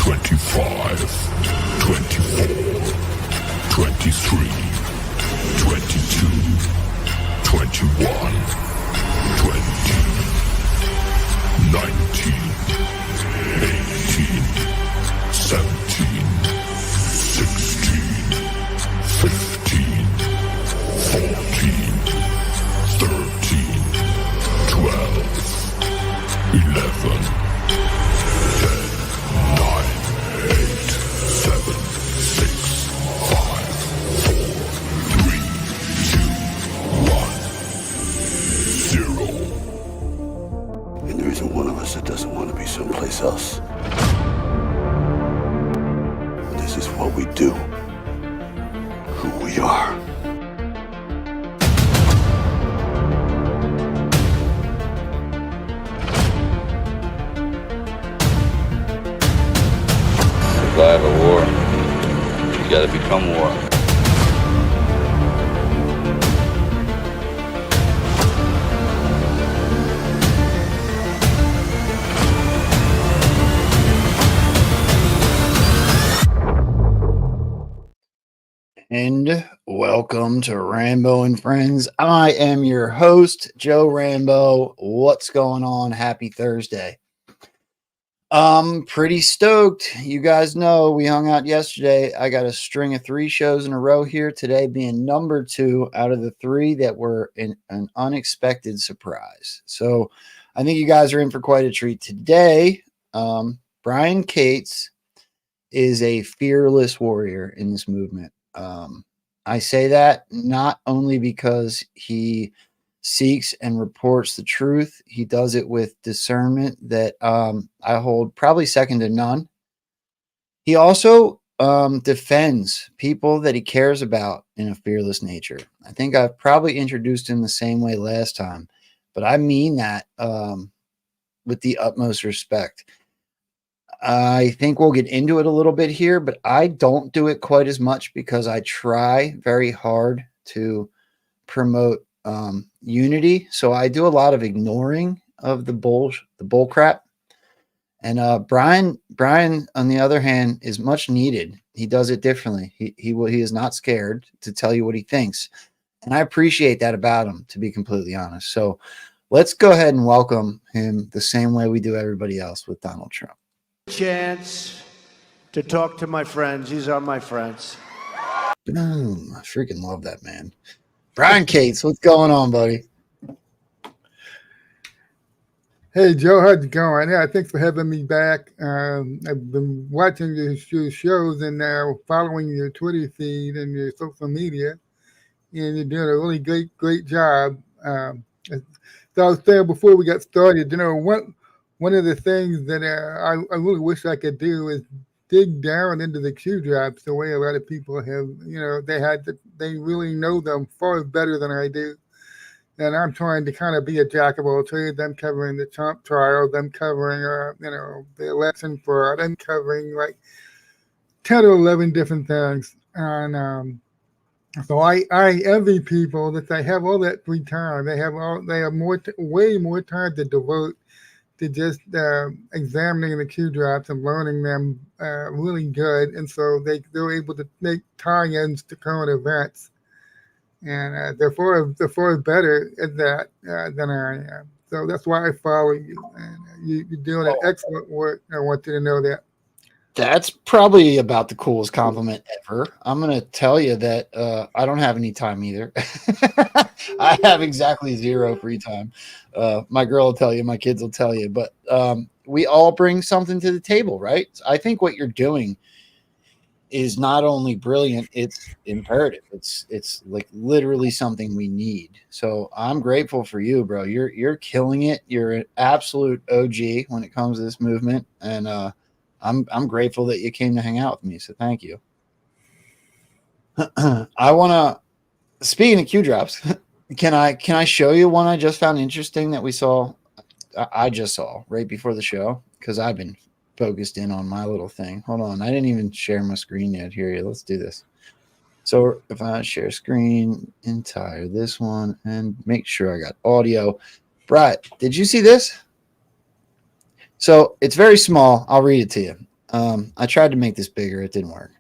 25, 24, 23, 22, 21, 20, 19, 18, 17, 16, 15, 14, 13, 12, 11, 10, 9, 8, 7, 6, 5, 4, 3, 2, 1, 0. And there isn't one of us that doesn't want to be someplace else. But this is what we do. Who we are. Survive a war, you gotta become war. And welcome to Rambo and Frens. I am your host, Joe Rambo. What's going on? Happy Thursday. Pretty stoked. You guys know we hung out yesterday. I got a string of 3 shows in a row here, today being number 2 out of the 3 that were an unexpected surprise. So I think you guys are in for quite a treat today. Brian Cates is a fearless warrior in this movement. I say that not only because he seeks and reports the truth, he does it with discernment that I hold probably second to none. He also defends people that he cares about in a fearless nature. I think I've probably introduced him the same way last time, but I mean that with the utmost respect. I think we'll get into it a little bit here, but I don't do it quite as much because I try very hard to promote unity. So I do a lot of ignoring of the bull crap. And Brian, on the other hand, is much needed. He does it differently. He is not scared to tell you what he thinks. And I appreciate that about him, to be completely honest. So let's go ahead and welcome him the same way we do everybody else with Donald Trump. Chance to talk to my friends. These are my friends. Boom. I freaking love that, man. Brian Cates, what's going on, buddy? Hey, Joe, how's it going? Yeah, thanks for having me back. I've been watching your shows and following your Twitter feed and your social media, and you're doing a really great job. So I was saying before we got started, one of the things that I really wish I could do is dig down into the Q drops the way a lot of people have. They really know them far better than I do. And I'm trying to kind of be a jack of all trades. I'm covering the Trump trial. I'm covering, the election fraud. I'm covering like 10 or 11 different things. And so I envy people that they have all that free time. They have way more time to devote to just examining the Q drops and learning them really good. And so they're able to make tie-ins to current events. And they're far better at that than I am. So that's why I follow you. And you're doing an excellent work. I want you to know that. That's probably about the coolest compliment ever. I'm going to tell you that I don't have any time either. I have exactly 0 free time. My girl will tell you, my kids will tell you, but we all bring something to the table, right? I think what you're doing is not only brilliant, it's imperative. It's like literally something we need. So I'm grateful for you, bro. You're killing it. You're an absolute OG when it comes to this movement. And I'm grateful that you came to hang out with me. So thank you. I want to, speaking of Q drops, can I show you one I just found interesting that we saw? I just saw right before the show, because I've been focused in on my little thing. Hold on. I didn't even share my screen yet. Here, let's do this. So if I share screen, entire this one, and make sure I got audio. Brett, did you see this? So it's very small. I'll read it to you. I tried to make this bigger. It didn't work.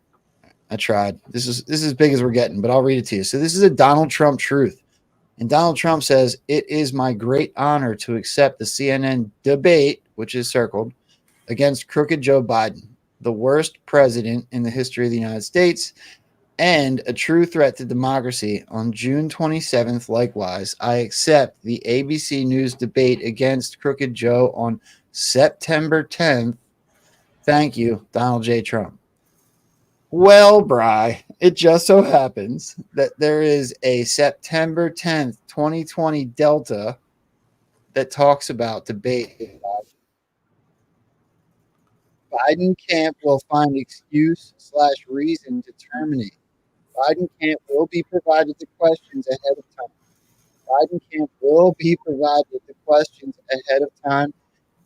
I tried. This is as big as we're getting, but I'll read it to you. So this is a Donald Trump truth. And Donald Trump says, "It is my great honor to accept the CNN debate, which is circled, against crooked Joe Biden, the worst president in the history of the United States, and a true threat to democracy. On June 27th, likewise, I accept the ABC News debate against crooked Joe on September 10th. Thank you, Donald J. Trump." Well, Bry, it just so happens that there is a September 10th, 2020 Delta that talks about debate. Biden camp will find excuse/reason to terminate. Biden camp will be provided the questions ahead of time. Biden camp will be provided the questions ahead of time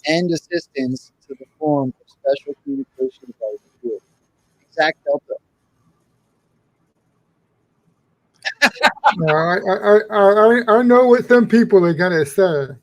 and assistance to the form of special communications by the group. Exact Delta. I know what some people are going to say.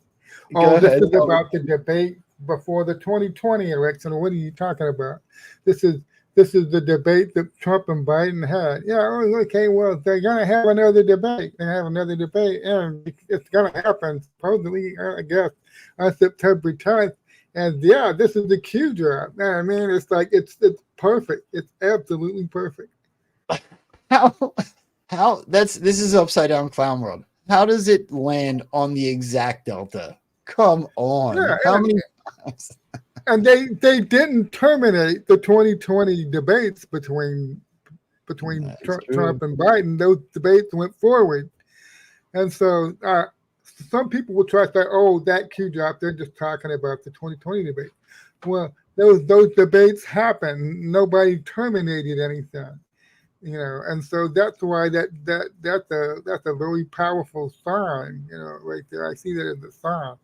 Go This ahead. is about the debate before the 2020 election. What are you talking about? This is the debate that Trump and Biden had. Yeah, okay, well, they're going to have another debate. They have another debate, and it's going to happen, supposedly, I guess, on September 10th. And yeah, this is the cue drop. I mean, it's like, it's perfect. It's absolutely perfect. How this is upside down clown world. How does it land on the exact Delta? Come on. Yeah, How many times? And they didn't terminate the 2020 debates between Trump and Biden. Those debates went forward. And so some people will try to say, oh, that cue drop, they're just talking about the 2020 debate. Well, those debates happened. Nobody terminated anything. And so that's why that's a very powerful sign, right there. I see that as a sign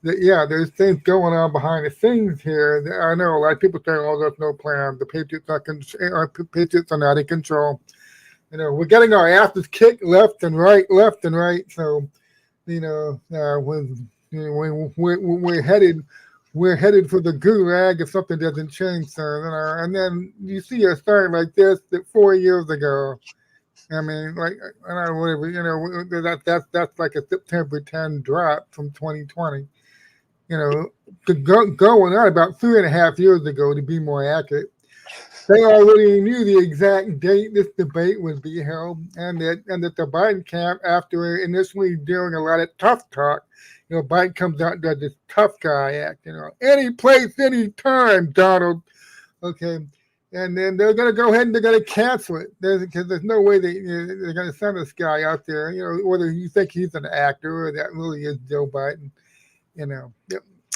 that, yeah, there's things going on behind the scenes here. I know a lot of people say, oh, there's no plan. The Patriots are not in control. We're getting our asses kicked left and right. So, when we're headed for the gulag if something doesn't change. So, and then you see a sign like this that 4 years ago. I mean, like, whatever, that's like a September 10 drop from 2020. Going on about 3.5 years ago, to be more accurate. They already knew the exact date this debate would be held, and that the Biden camp, after initially doing a lot of tough talk, Biden comes out and does this tough guy act, any place, any time, Donald. Okay. And then they're going to go ahead and they're going to cancel it because there's no way they're going to send this guy out there, whether you think he's an actor or that really is Joe Biden.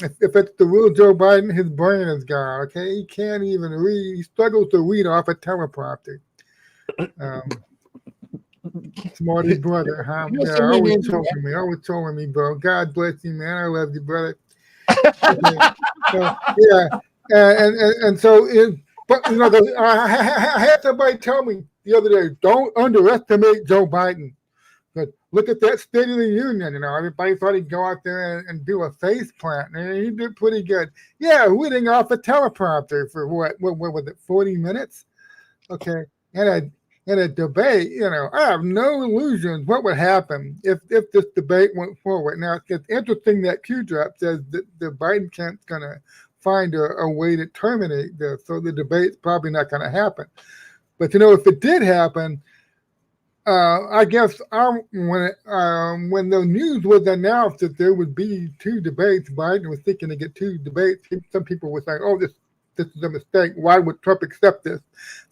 If it's the real Joe Biden, his brain is gone. Okay. He can't even read. He struggles to read off a teleprompter. Smarty brother, huh? Yeah, always telling me, bro. God bless you, man. I love you, brother. Okay. So, yeah. And so, but I had somebody tell me the other day, don't underestimate Joe Biden. But look at that State of the Union. Everybody thought he'd go out there and do a face plant, and he did pretty good. Yeah, reading off a teleprompter for what was it, 40 minutes? Okay, and a debate. I have no illusions what would happen if this debate went forward. Now, it's interesting that Q Drop says that the Biden camp's going to find a way to terminate this, so the debate's probably not going to happen. But if it did happen, I guess when the news was announced that there would be 2 debates, Biden was thinking to get 2 debates. Some people were saying, "Oh, this is a mistake. Why would Trump accept this?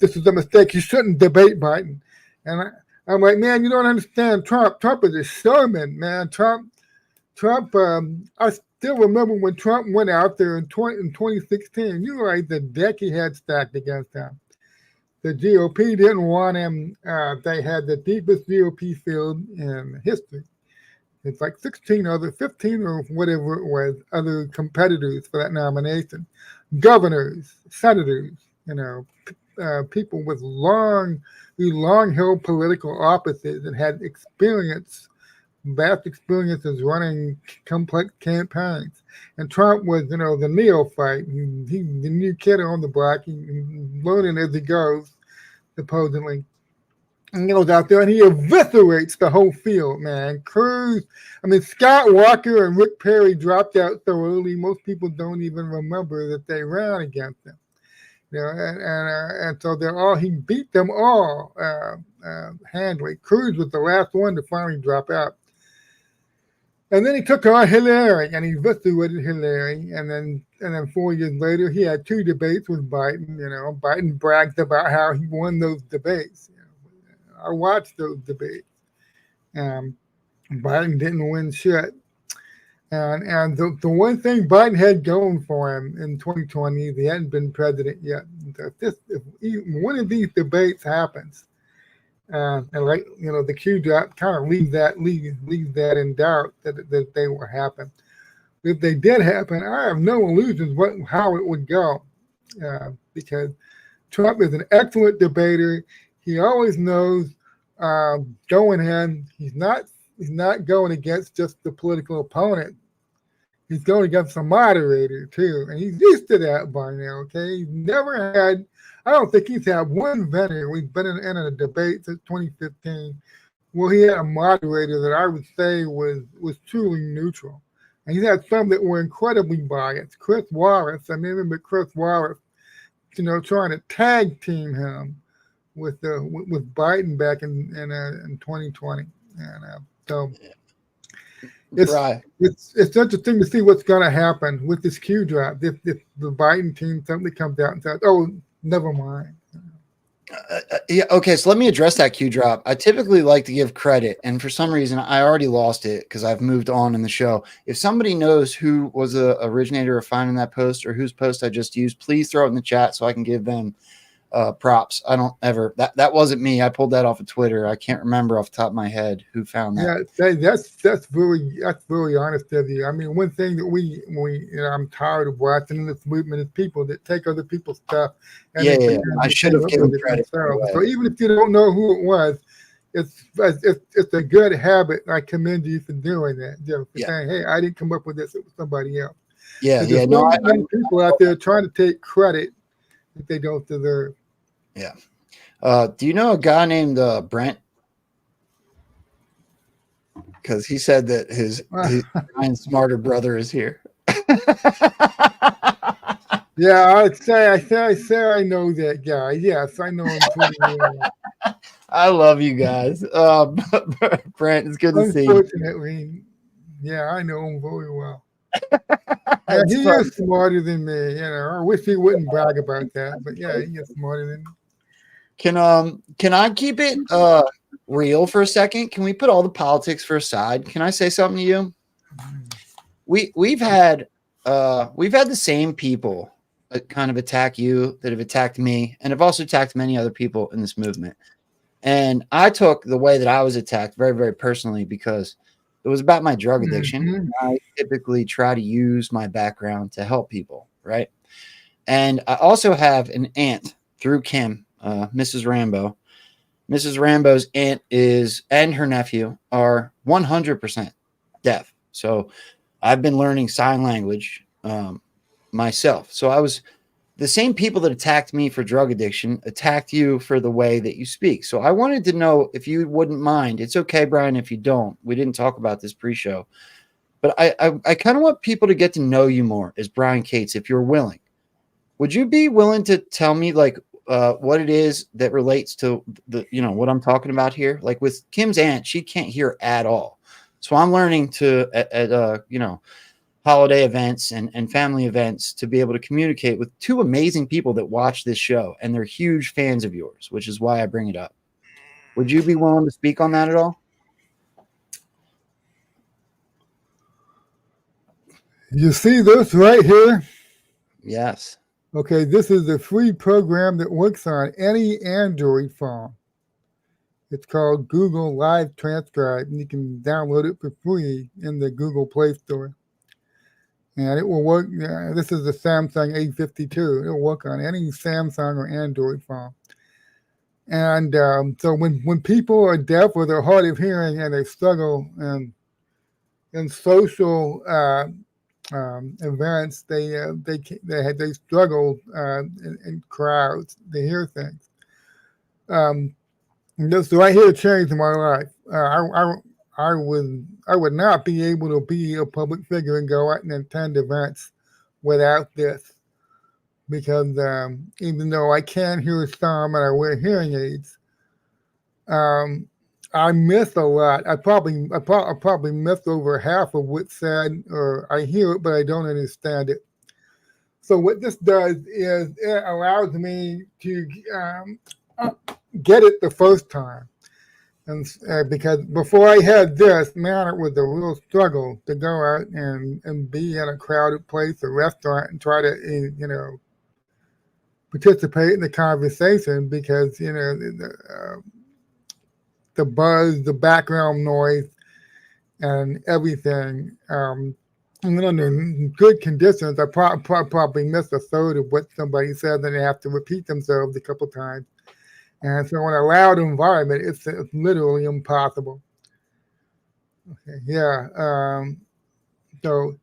This is a mistake. He shouldn't debate Biden." And I'm like, man, you don't understand Trump. Trump is a showman, man. Trump. I still remember when Trump went out there in 2016. You realize the deck he had stacked against him. The GOP didn't want him. They had the deepest GOP field in history. It's like 15 or whatever it was, other competitors for that nomination. Governors, senators, people with long-held political offices that had experience vast experience as running complex campaigns. And Trump was, the neophyte. He the new kid on the block. He learning as he goes, supposedly. And he goes out there and he eviscerates the whole field, man. Cruz, Scott Walker and Rick Perry dropped out so early, most people don't even remember that they ran against him. And so he beat them all handily. Cruz was the last one to finally drop out. And then he took on Hillary and he eviscerated Hillary. And then 4 years later, he had 2 debates with Biden. Biden bragged about how he won those debates. I watched those debates. Biden didn't win shit. And the one thing Biden had going for him in 2020, he hadn't been president yet. If one of these debates happens, and the Q drop kind of leaves that in doubt that they will happen. If they did happen, I have no illusions how it would go, because Trump is an excellent debater. He always knows going in. He's not going against just the political opponent. He's going against a moderator too, and he's used to that by now. Okay, he's never had. I don't think he's had one venue. We've been in a debate since 2015 where he had a moderator that I would say was truly neutral, and he's had some that were incredibly biased. Chris Wallace, I remember Chris Wallace, trying to tag team him with Biden back in 2020, and so it's interesting to see what's going to happen with this Q drop. If the Biden team suddenly comes out and says, "Oh, never mind." Yeah. Okay. So let me address that Q drop. I typically like to give credit, and for some reason, I already lost it because I've moved on in the show. If somebody knows who was the originator of finding that post or whose post I just used, please throw it in the chat so I can give them props. I don't ever that wasn't me. I pulled that off of Twitter. I can't remember off the top of my head who found that. Yeah, that's very honest of you. One thing that we I'm tired of watching in this movement is people that take other people's stuff. And I should have given credit. So even if you don't know who it was, it's a good habit. I commend you for doing that. Saying, "Hey, I didn't come up with this; it was somebody else." No, people out there trying to take credit that they don't deserve. Yeah. Do you know a guy named Brent? Because he said that his smarter brother is here. Yeah, I say I know that guy. Yes, I know him pretty well. I love you guys. Brent, it's good to see you. Unfortunately, yeah, I know him very well. Yeah, he is smarter than me. I wish he wouldn't brag about that, but yeah, he is smarter than me. Can I keep it real for a second? Can we put all the politics for a side? Can I say something to you? We've had the same people that kind of attack you that have attacked me, and have also attacked many other people in this movement. And I took the way that I was attacked very, very personally because it was about my drug addiction. Mm-hmm. I typically try to use my background to help people, right? And I also have an aunt through Kim, Mrs. Rambo. Mrs. Rambo's aunt and her nephew are 100% deaf. So I've been learning sign language myself. So the same people that attacked me for drug addiction attacked you for the way that you speak. So I wanted to know if you wouldn't mind. It's okay, Brian, if you don't. We didn't talk about this pre-show. But I kind of want people to get to know you more as Brian Cates, if you're willing. Would you be willing to tell me what it is that relates to what I'm talking about here? Like with Kim's aunt, she can't hear at all. So I'm learning at holiday events and family events to be able to communicate with 2 amazing people that watch this show, and they're huge fans of yours, which is why I bring it up. Would you be willing to speak on that at all? You see this right here? Yes. Okay, this is a free program that works on any Android phone. It's called Google Live Transcribe, and you can download it for free in the Google Play Store. And it will work. This is the Samsung A52. It'll work on any Samsung or Android phone. And so when people are deaf or they're hard of hearing and they struggle in social events, they struggle in crowds to hear things. This right here changed my life. I would not be able to be a public figure and go out and attend events without this, because even though I can hear some and I wear hearing aids, I miss a lot. I probably miss over half of what's said, or I hear it but I don't understand it. So what this does is it allows me to get it the first time. And because before I had this, man, it was a real struggle to go out and be in a crowded place, a restaurant, and try to, participate in the conversation, because, the buzz, the background noise, and everything. And under good conditions, I probably missed a third of what somebody said, then they have to repeat themselves a couple times. And so in a loud environment, it's literally impossible. Okay, yeah. So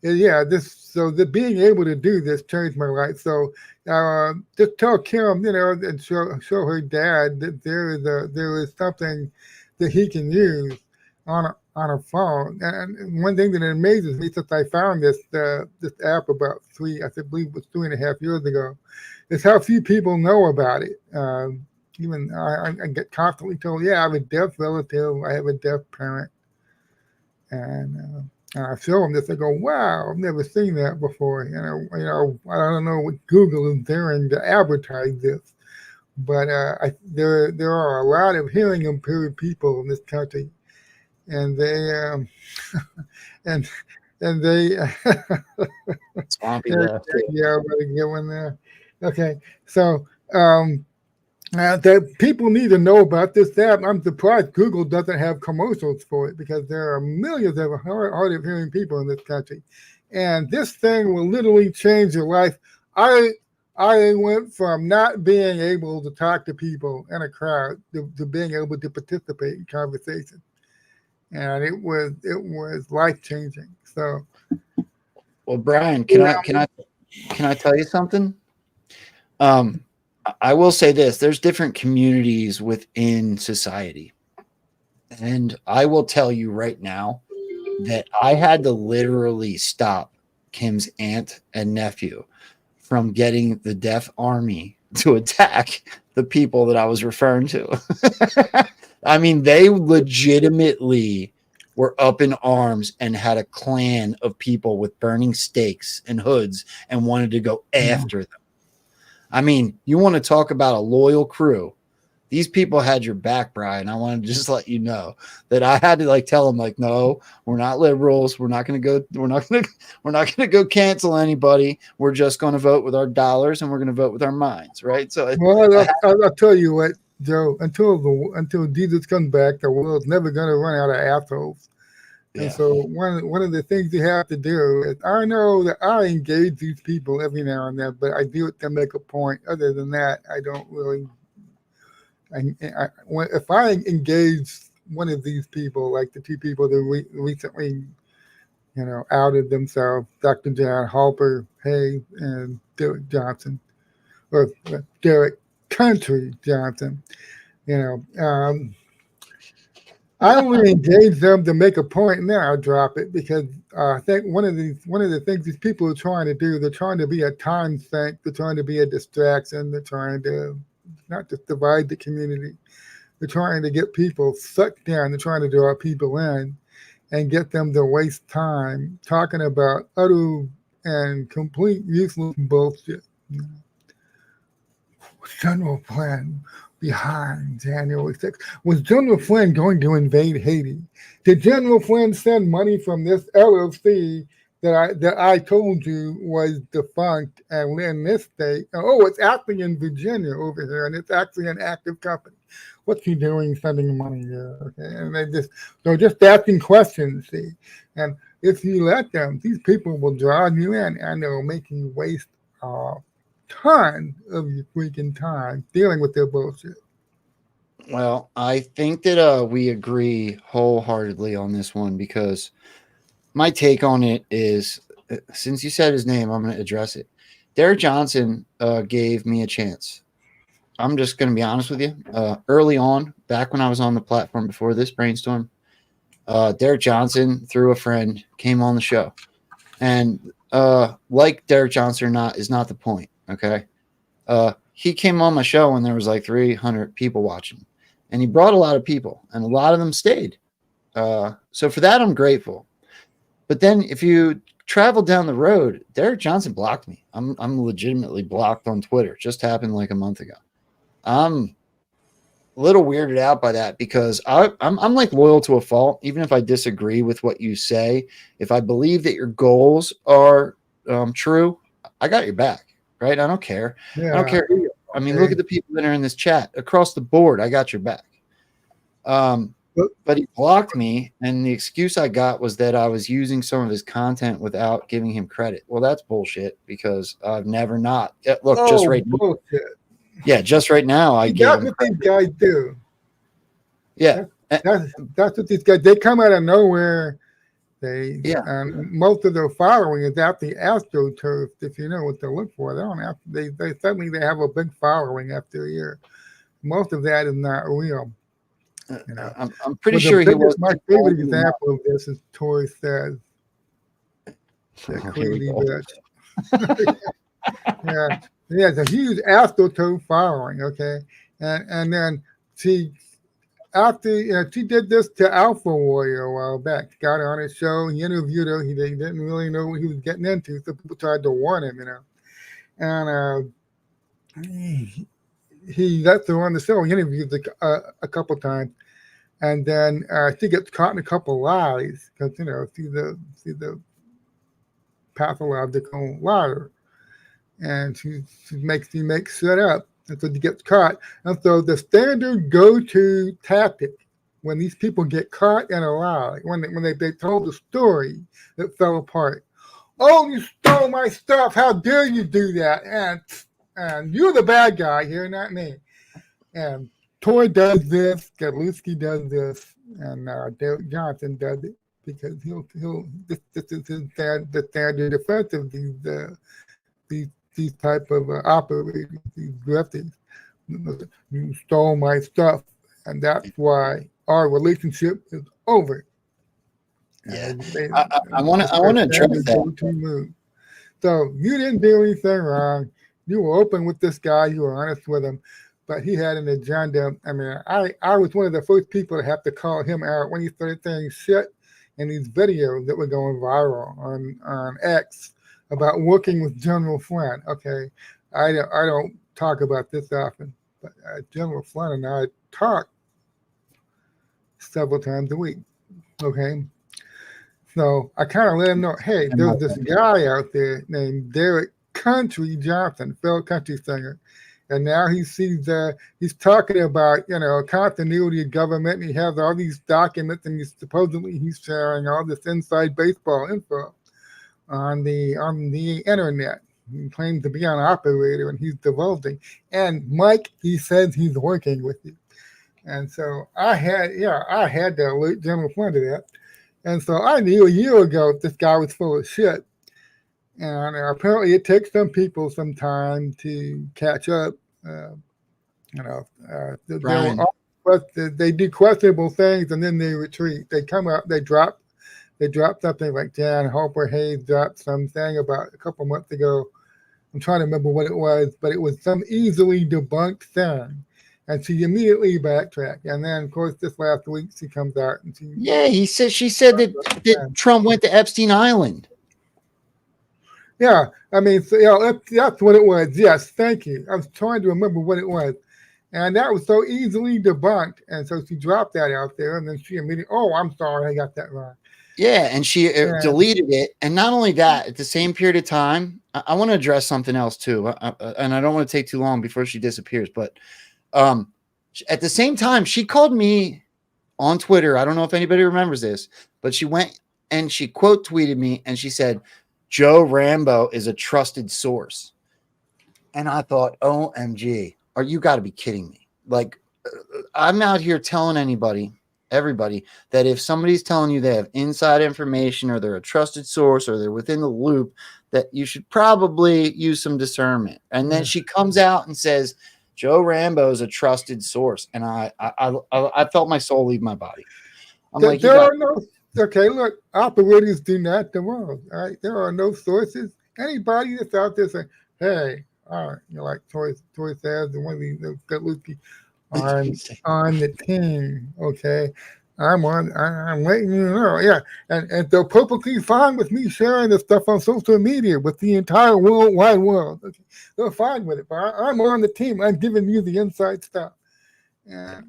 being able to do this changed my life. So just tell Kim, and show her dad that there is something that he can use on a phone. And one thing that amazes me, since I found this app about I believe it was 3.5 years ago, is how few people know about it. Even I get constantly told, yeah, I have a deaf relative, I have a deaf parent, and I show them this. They go, wow, I've never seen that before. I don't know what Google is doing to advertise this, but there are a lot of hearing impaired people in this country, and they and they Swampy left. yeah, really get one there. Okay, so that people need to know about this app. I'm surprised Google doesn't have commercials for it, because there are millions of hard of hearing people in this country, and this thing will literally change your life. I went from not being able to talk to people in a crowd to being able to participate in conversation, and it was life changing. So, Well, Brian, can I tell you something? I will say this: there's different communities within society, and I will tell you right now that I had to literally stop Kim's aunt and nephew from getting the deaf army to attack the people that I was referring to. I mean, they legitimately were up in arms and had a clan of people with burning stakes and hoods and wanted to go after them. I mean, you want to talk about a loyal crew. These people had your back, Brian. I want to just let you know that I had to tell them, no, we're not liberals. We're not going to go cancel anybody. We're just going to vote with our dollars, and we're going to vote with our minds. Right. So, I'll tell you what, Joe, until Jesus comes back, the world's never going to run out of assholes. Yeah. And so one of the things you have to do is, I know that I engage these people every now and then, but I do it to make a point. Other than that, I don't really. If I engage one of these people, like the two people that recently, outed themselves, Dr. John Halper Hayes and Derek Johnson, or Derek Country Johnson, I only engage them to make a point, and then I'll drop it, because I think one of the things these people are trying to do, they're trying to be a time sink, they're trying to be a distraction, they're trying to not just divide the community, they're trying to get people sucked down, they're trying to draw people in and get them to waste time talking about utter and complete useless bullshit. General plan behind January 6th. Was General Flynn going to invade Haiti? Did General Flynn send money from this LLC that I told you was defunct and in this state? Oh, it's actually in Virginia over here, and it's actually an active company. What's he doing sending money there? Okay, and they're just asking questions, see. And if you let them, these people will draw you in, and they'll make you waste ton of your freaking time dealing with their bullshit. Well, I think that we agree wholeheartedly on this one because my take on it is, since you said his name, I'm going to address it. Derek Johnson gave me a chance. I'm just going to be honest with you. Early on, back when I was on the platform before this brainstorm, Derek Johnson, through a friend, came on the show. And like Derek Johnson or not is not the point, okay? He came on my show when there was like 300 people watching. And he brought a lot of people, and a lot of them stayed. So for that, I'm grateful. But then if you travel down the road, Derek Johnson blocked me. I'm legitimately blocked on Twitter. Just happened like a month ago. I'm a little weirded out by that because I'm like loyal to a fault, even if I disagree with what you say. If I believe that your goals are true, I got your back, right? I don't care. I don't Yeah. care who you are. I mean, look at the people that are in this chat across the board. I got your back. But he blocked me, and the excuse I got was that I was using some of his content without giving him credit. Well, that's bullshit because I've never not. Look, just right now. Bullshit. Yeah, just right now, I gave That's him what credit. these guys do. Yeah. That's what these guys. They come out of nowhere. They most of their following is out the AstroTurf. If you know what to look for, they don't have. They suddenly they have a big following after a year. Most of that is not real. You know, I'm pretty sure he was. My favorite example of this is Tori says that crazy bitch. Yeah, he has a huge AstroTurf following. Okay, and then she. After she did this to Alpha Warrior a while back, got her on his show. He interviewed her. He didn't really know what he was getting into, so people tried to warn him, And he got her on the show. He interviewed a couple times, and then she gets caught in a couple lies because she's the pathological liar, and she makes shit up. And so he gets caught. And so the standard go-to tactic when these people get caught in a lie, when they told the story that fell apart. Oh, you stole my stuff. How dare you do that? And you're the bad guy here, not me. And Tori does this, Gadlowski does this, and Derek Johnson does it because this is the standard defense of these type of operators, these grifties. You stole my stuff, and that's why our relationship is over. Yeah, I want to address that. So you didn't do anything wrong. You were open with this guy. You were honest with him, but he had an agenda. I mean, I was one of the first people to have to call him out when he started saying shit in these videos that were going viral on X about working with General Flynn. Okay, I don't talk about this often, but General Flynn and I talk several times a week. Okay, so I kind of let him know, hey, there's this guy out there named Derek Country Johnson, fellow country singer, and now he's talking about continuity of government, and he has all these documents, and he's sharing all this inside baseball info on the internet. He claims to be an operator, and he's divulging. And Mike, he says he's working with you. And so I had to alert General Flynn to that. And so I knew a year ago this guy was full of shit. And apparently it takes some people some time to catch up. They do questionable things, and then they retreat. They come out, they drop something like Jan Harper Hayes dropped something about a couple months ago. I'm trying to remember what it was, but it was some easily debunked thing. And she immediately backtracked. And then, of course, this last week she comes out and she said that Trump went to Epstein Island. Yeah, I mean, so, that's what it was. Yes, thank you. I was trying to remember what it was. And that was so easily debunked. And so she dropped that out there, and then she immediately, oh, I'm sorry, I got that wrong. Yeah, and she deleted it. And not only that, at the same period of time, I want to address something else too. And I don't want to take too long before she disappears. But at the same time, she called me on Twitter. I don't know if anybody remembers this, but she went and she quote tweeted me and she said, Joe Rambo is a trusted source. And I thought, OMG, you got to be kidding me. Like, I'm out here telling everybody, that if somebody's telling you they have inside information or they're a trusted source or they're within the loop, that you should probably use some discernment. And then she comes out and says, Joe Rambo is a trusted source. And I felt my soul leave my body. I'm like, there are no, okay, look, operators do not the world. All right. There are no sources. Anybody that's out there saying, hey, all right, like Toy says, and one of these Galuski on the team, okay? I'm letting you know, yeah. And they're perfectly fine with me sharing this stuff on social media with the entire wide world. Okay? They're fine with it, but I'm on the team. I'm giving you the inside stuff. And,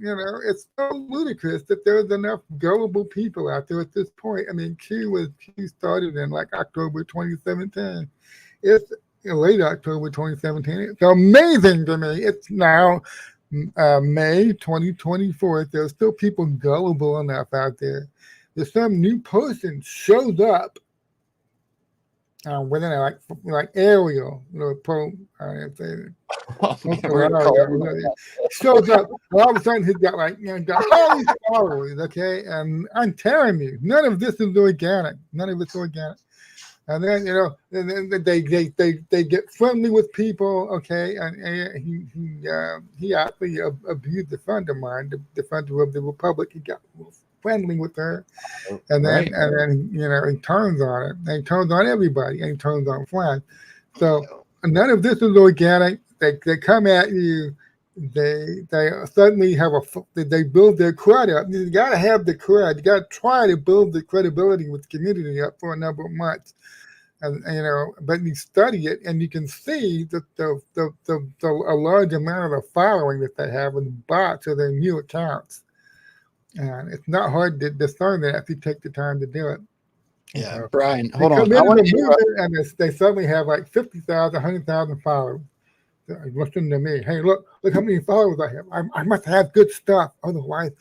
it's so ludicrous that there's enough gullible people out there at this point. I mean, Q started in like October 2017. It's late October 2017. It's amazing to me. It's now May 2024. There's still people gullible enough out there. There's some new person shows up within like Ariel, pro. Shows up. All of a sudden, he's got got all these followers. Okay, and I'm telling you, none of this is organic. None of it's organic. And then they get friendly with people, okay. And he actually abused a friend of mine, the defender of the Republic. He got friendly with her, and then he turns on it. And he turns on everybody, and he turns on Frens. So none of this is organic. They come at you. They suddenly they build their credit up. You got to have the credit. You got to try to build the credibility with the community up for a number of months. And but you study it, and you can see that a large amount of the following that they have is bots or their new accounts, and it's not hard to discern that if you take the time to do it. Yeah, Brian, hold on. And they suddenly have like 50,000, 100,000 followers. Listen to me. Hey, look how many followers I have. I must have good stuff. Otherwise,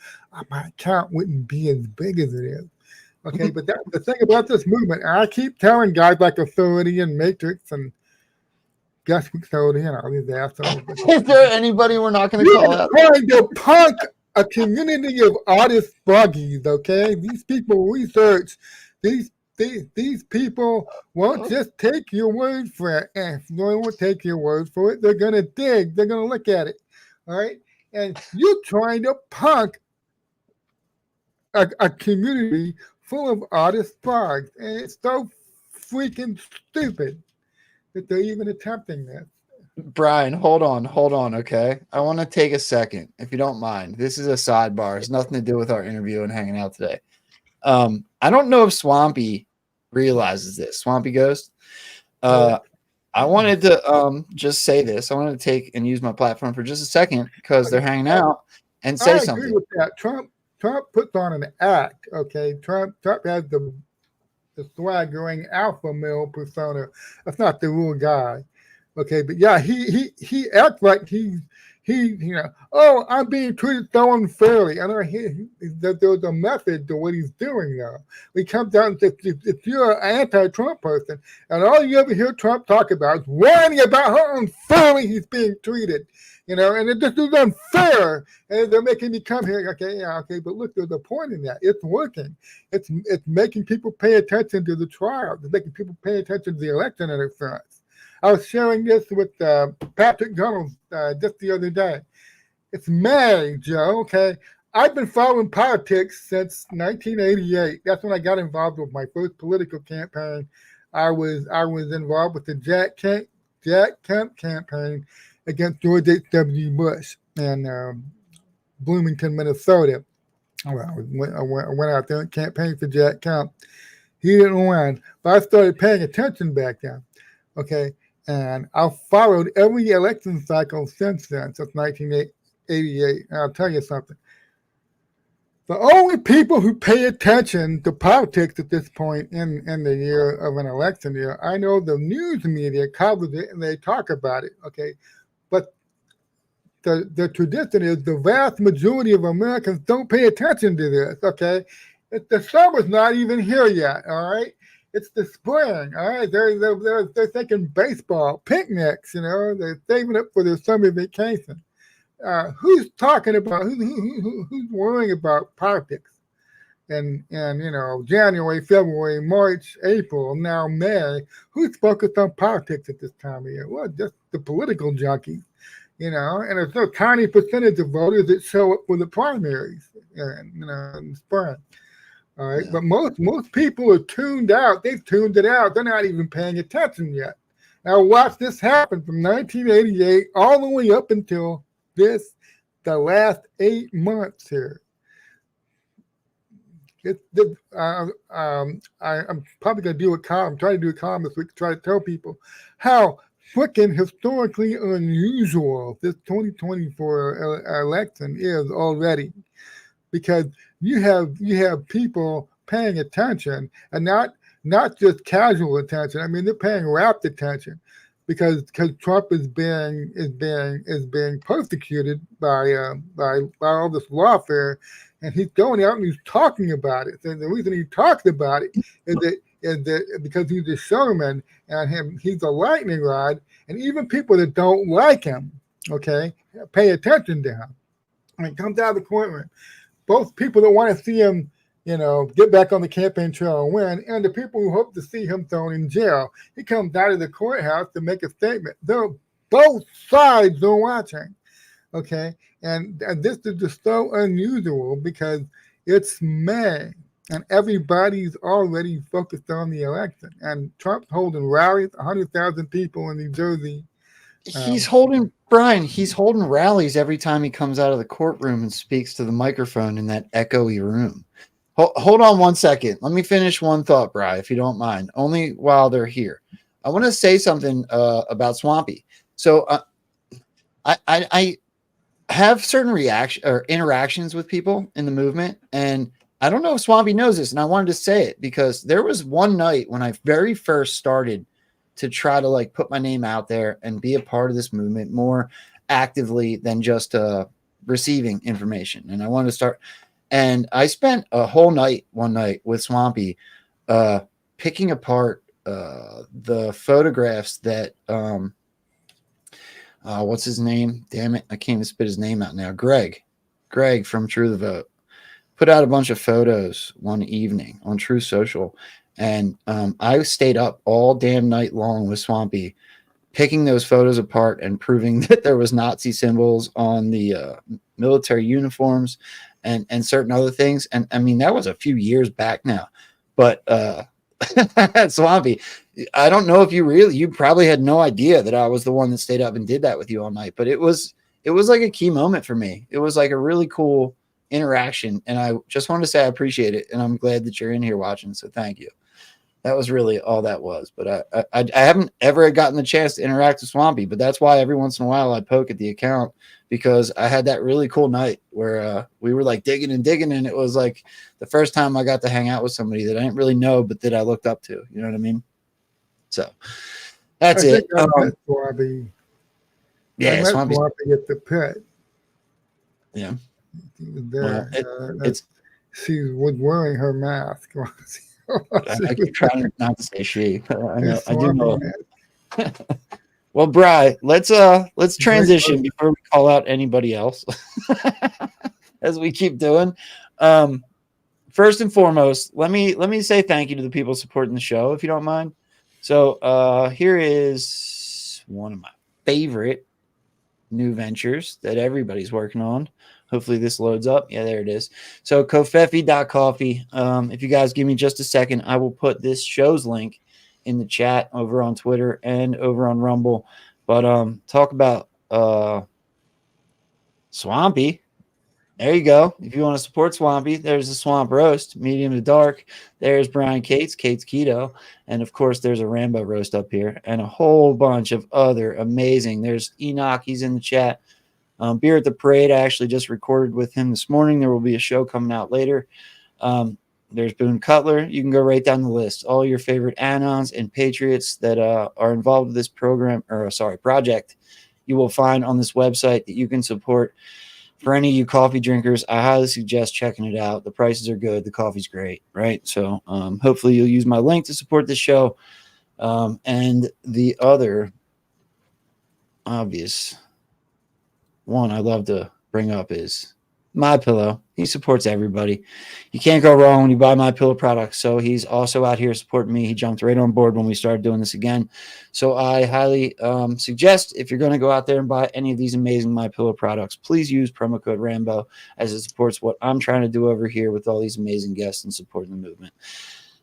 my account wouldn't be as big as it is. Okay, but the thing about this movement, and I keep telling guys like Authority and Matrix and Gus Authority and all these assholes. Is there anybody we're not going to call out? Trying to punk a community of artist buggies, okay? These people research. These people won't just take your word for it. And if they won't take your word for it, they're going to dig. They're going to look at it, all right? And you're trying to punk a community full of artist bugs, and it's so freaking stupid that they're even attempting this. Brian, hold on, okay? I want to take a second, if you don't mind. This is a sidebar. It's nothing to do with our interview and hanging out today. I don't know if Swampy realizes this. Swampy Ghost. I wanted to just say this. I wanted to take and use my platform for just a second because they're hanging out and say something. I agree with that. Trump puts on an act, okay? Trump has the swaggering alpha male persona. That's not the real guy, okay? But yeah, he acts like he I'm being treated so unfairly. I know there's a method to what he's doing now. He comes out and says, if you're an anti-Trump person, and all you ever hear Trump talk about is whining about how unfairly he's being treated. And this is unfair, and they're making me come here. Okay, but look, there's a point in that. It's working. It's making people pay attention to the trial. It's making people pay attention to the election interference. I was sharing this with Patrick Gunnels just the other day. It's May, Joe. Okay, I've been following politics since 1988. That's when I got involved with my first political campaign. I was involved with the Jack Kemp campaign against George H.W. Bush in Bloomington, Minnesota. I went out there and campaigned for Jack Kemp. He didn't win, but I started paying attention back then. Okay, and I've followed every election cycle since then, since 1988. And I'll tell you something. The only people who pay attention to politics at this point in the year of an election year, I know the news media covers it and they talk about it. Okay. But the tradition is the vast majority of Americans don't pay attention to this, okay? The summer's not even here yet, all right? It's the spring, all right? They're thinking baseball, picnics, they're saving up for their summer vacation. who's talking about who's worrying about politics? And January, February, March, April, now May. Who's focused on politics at this time of year? Well, just the political junkies, and there's a tiny percentage of voters that show up for the primaries, in the spring. All right, Yeah. but most people are tuned out. They've tuned it out. They're not even paying attention yet. Now watch this happen from 1988 all the way up until the last 8 months here. I'm probably going to do a column. I'm trying to do a column this week to try to tell people how freaking historically unusual this 2024 election is already, because you have people paying attention, and not just casual attention. I mean, they're paying rapt attention because Trump is being persecuted by all this lawfare, and he's going out and he's talking about it. And the reason he talks about it is that because he's a showman, and he's a lightning rod, and even people that don't like him, okay, pay attention to him. When he comes out of the courtroom, both people that want to see him, get back on the campaign trail and win, and the people who hope to see him thrown in jail. He comes out of the courthouse to make a statement. Both sides are watching, okay? And this is just so unusual because it's May, and everybody's already focused on the election. And Trump's holding rallies, 100,000 people in New Jersey. He's holding rallies every time he comes out of the courtroom and speaks to the microphone in that echoey room. Hold on one second. Let me finish one thought, Bri, if you don't mind. Only while they're here. I want to say something about Swampy. So I have certain interactions with people in the movement, and I don't know if Swampy knows this, and I wanted to say it because there was one night when I very first started to try to put my name out there and be a part of this movement more actively than just receiving information. And I wanted to start, and I spent a whole night one night with Swampy picking apart the photographs that what's his name? Damn it, I can't even spit his name out now. Greg from True the Vote put out a bunch of photos one evening on True Social. And I stayed up all damn night long with Swampy, picking those photos apart and proving that there was Nazi symbols on the military uniforms and certain other things. And I mean, that was a few years back now. But Swampy, I don't know if you probably had no idea that I was the one that stayed up and did that with you all night. But it was like a key moment for me. It was like a really cool interaction. And I just wanted to say I appreciate it. And I'm glad that you're in here watching. So thank you. That was really all that was. But I haven't ever gotten the chance to interact with Swampy, but that's why every once in a while I poke at the account, because I had that really cool night where we were digging, and it was like the first time I got to hang out with somebody that I didn't really know, but that I looked up to. You know what I mean? So that's it. Swampy. Yeah, Swampy at the pit. Yeah. He was there. She was wearing her mask. I keep trying not to say she. I do know. Well, Bri, let's transition before we call out anybody else, as we keep doing. First and foremost, let me say thank you to the people supporting the show, if you don't mind. So here is one of my favorite new ventures that everybody's working on. Hopefully this loads up. Yeah, there it is. So kofefi.coffee. If you guys give me just a second, I will put this show's link in the chat over on Twitter and over on Rumble. But talk about Swampy. There you go. If you want to support Swampy, there's the Swamp Roast, medium to dark. There's Brian Cates Keto. And of course, there's a Rambo roast up here and a whole bunch of other amazing. There's Enoch. He's in the chat. Beer at the Parade, I actually just recorded with him this morning. There will be a show coming out later. There's Boone Cutler. You can go right down the list. All your favorite Anons and Patriots that are involved with this project, you will find on this website that you can support. For any of you coffee drinkers, I highly suggest checking it out. The prices are good. The coffee's great, right? So hopefully you'll use my link to support this show. And the other obvious one I love to bring up is My Pillow. He supports everybody. You can't go wrong when you buy My Pillow products. So he's also out here supporting me. He jumped right on board when we started doing this again. So I highly suggest if you're going to go out there and buy any of these amazing My Pillow products, please use promo code Rambo, as it supports what I'm trying to do over here with all these amazing guests and supporting the movement.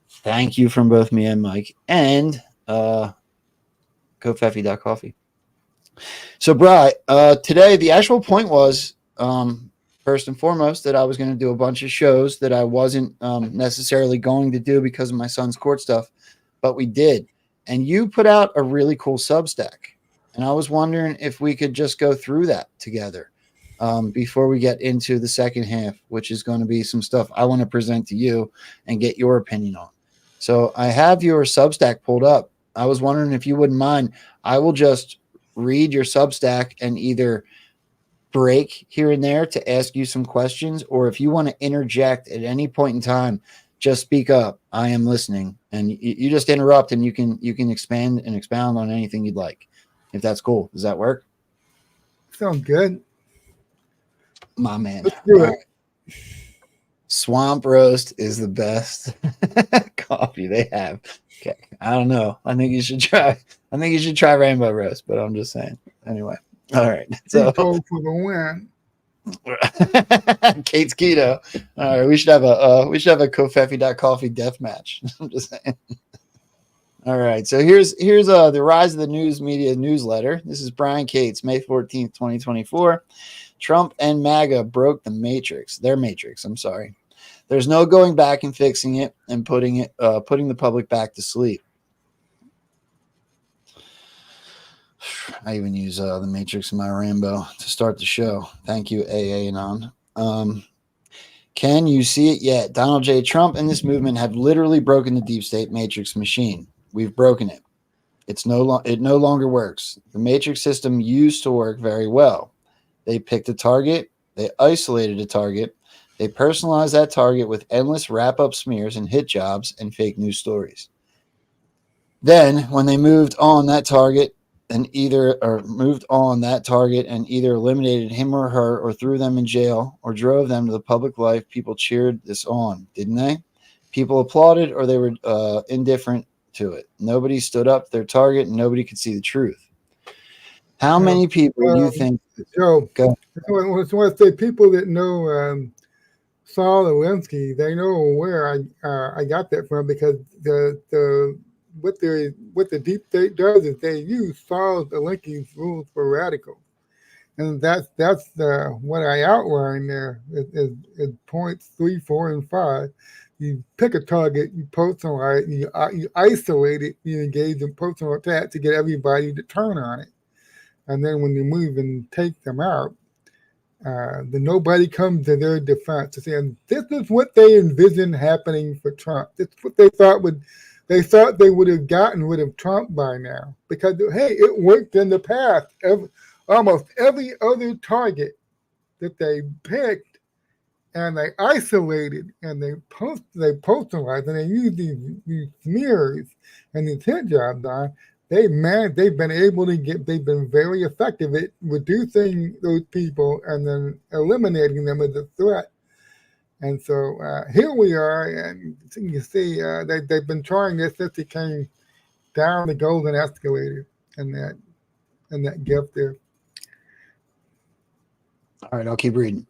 Thank you from both me and Mike. And GoFeffy.coffee. So, Bri, today the actual point was first and foremost that I was going to do a bunch of shows that I wasn't necessarily going to do because of my son's court stuff, but we did. And you put out a really cool Substack. And I was wondering if we could just go through that together before we get into the second half, which is going to be some stuff I want to present to you and get your opinion on. So I have your Substack pulled up. I was wondering if you wouldn't mind. I will just read your Substack and either break here and there to ask you some questions, or if you want to interject at any point in time, just speak up. I am listening, and you just interrupt, and you can expand and expound on anything you'd like, if that's cool. Does that work? Sounds good. My man. Let's do it. Swamp Roast is the best coffee they have. Okay, I don't know. I think you should try Rainbow Roast, but I'm just saying. Anyway, all right. So for the win. Kate's keto. All right, we should have a Kofefi.coffee death match. I'm just saying. All right, so here's the Rise of the News Media newsletter. This is Brian Cates, May 14th, 2024. Trump and MAGA broke their matrix. I'm sorry. There's no going back and fixing it and putting the public back to sleep. I even use the Matrix in my Rambo to start the show. Thank you, AA Anon. Can you see it yet? Donald J. Trump and this movement have literally broken the deep state matrix machine. We've broken it. It no longer works. The matrix system used to work very well. They picked a target. They isolated a target. They personalized that target with endless wrap-up smears and hit jobs and fake news stories. Then, when they moved on that target and either eliminated him or her or threw them in jail or drove them to the public life, people cheered this on, didn't they? People applauded or they were indifferent to it. Nobody stood up to their target and nobody could see the truth. How many people do you think? Joe, I want to say people that know Saul Alinsky, they know where I got that from, because what the deep state does is they use Saul Alinsky's rules for radicals, and that's what I outlined there is points 3, 4, and 5. You pick a target, you personalize it, you isolate it, you engage in personal attack to get everybody to turn on it. And then when you move and take them out, then nobody comes to their defense to say, and this is what they envisioned happening for Trump. This is what they thought they would have gotten rid of Trump by now. Because, hey, it worked in the past. Almost every other target that they picked and they isolated and they personalized and they used these smears and these hit jobs on, they've been very effective at reducing those people and then eliminating them as a threat. And so here we are, and you see they've been trying this since they came down the golden escalator and that gift there. All right, I'll keep reading.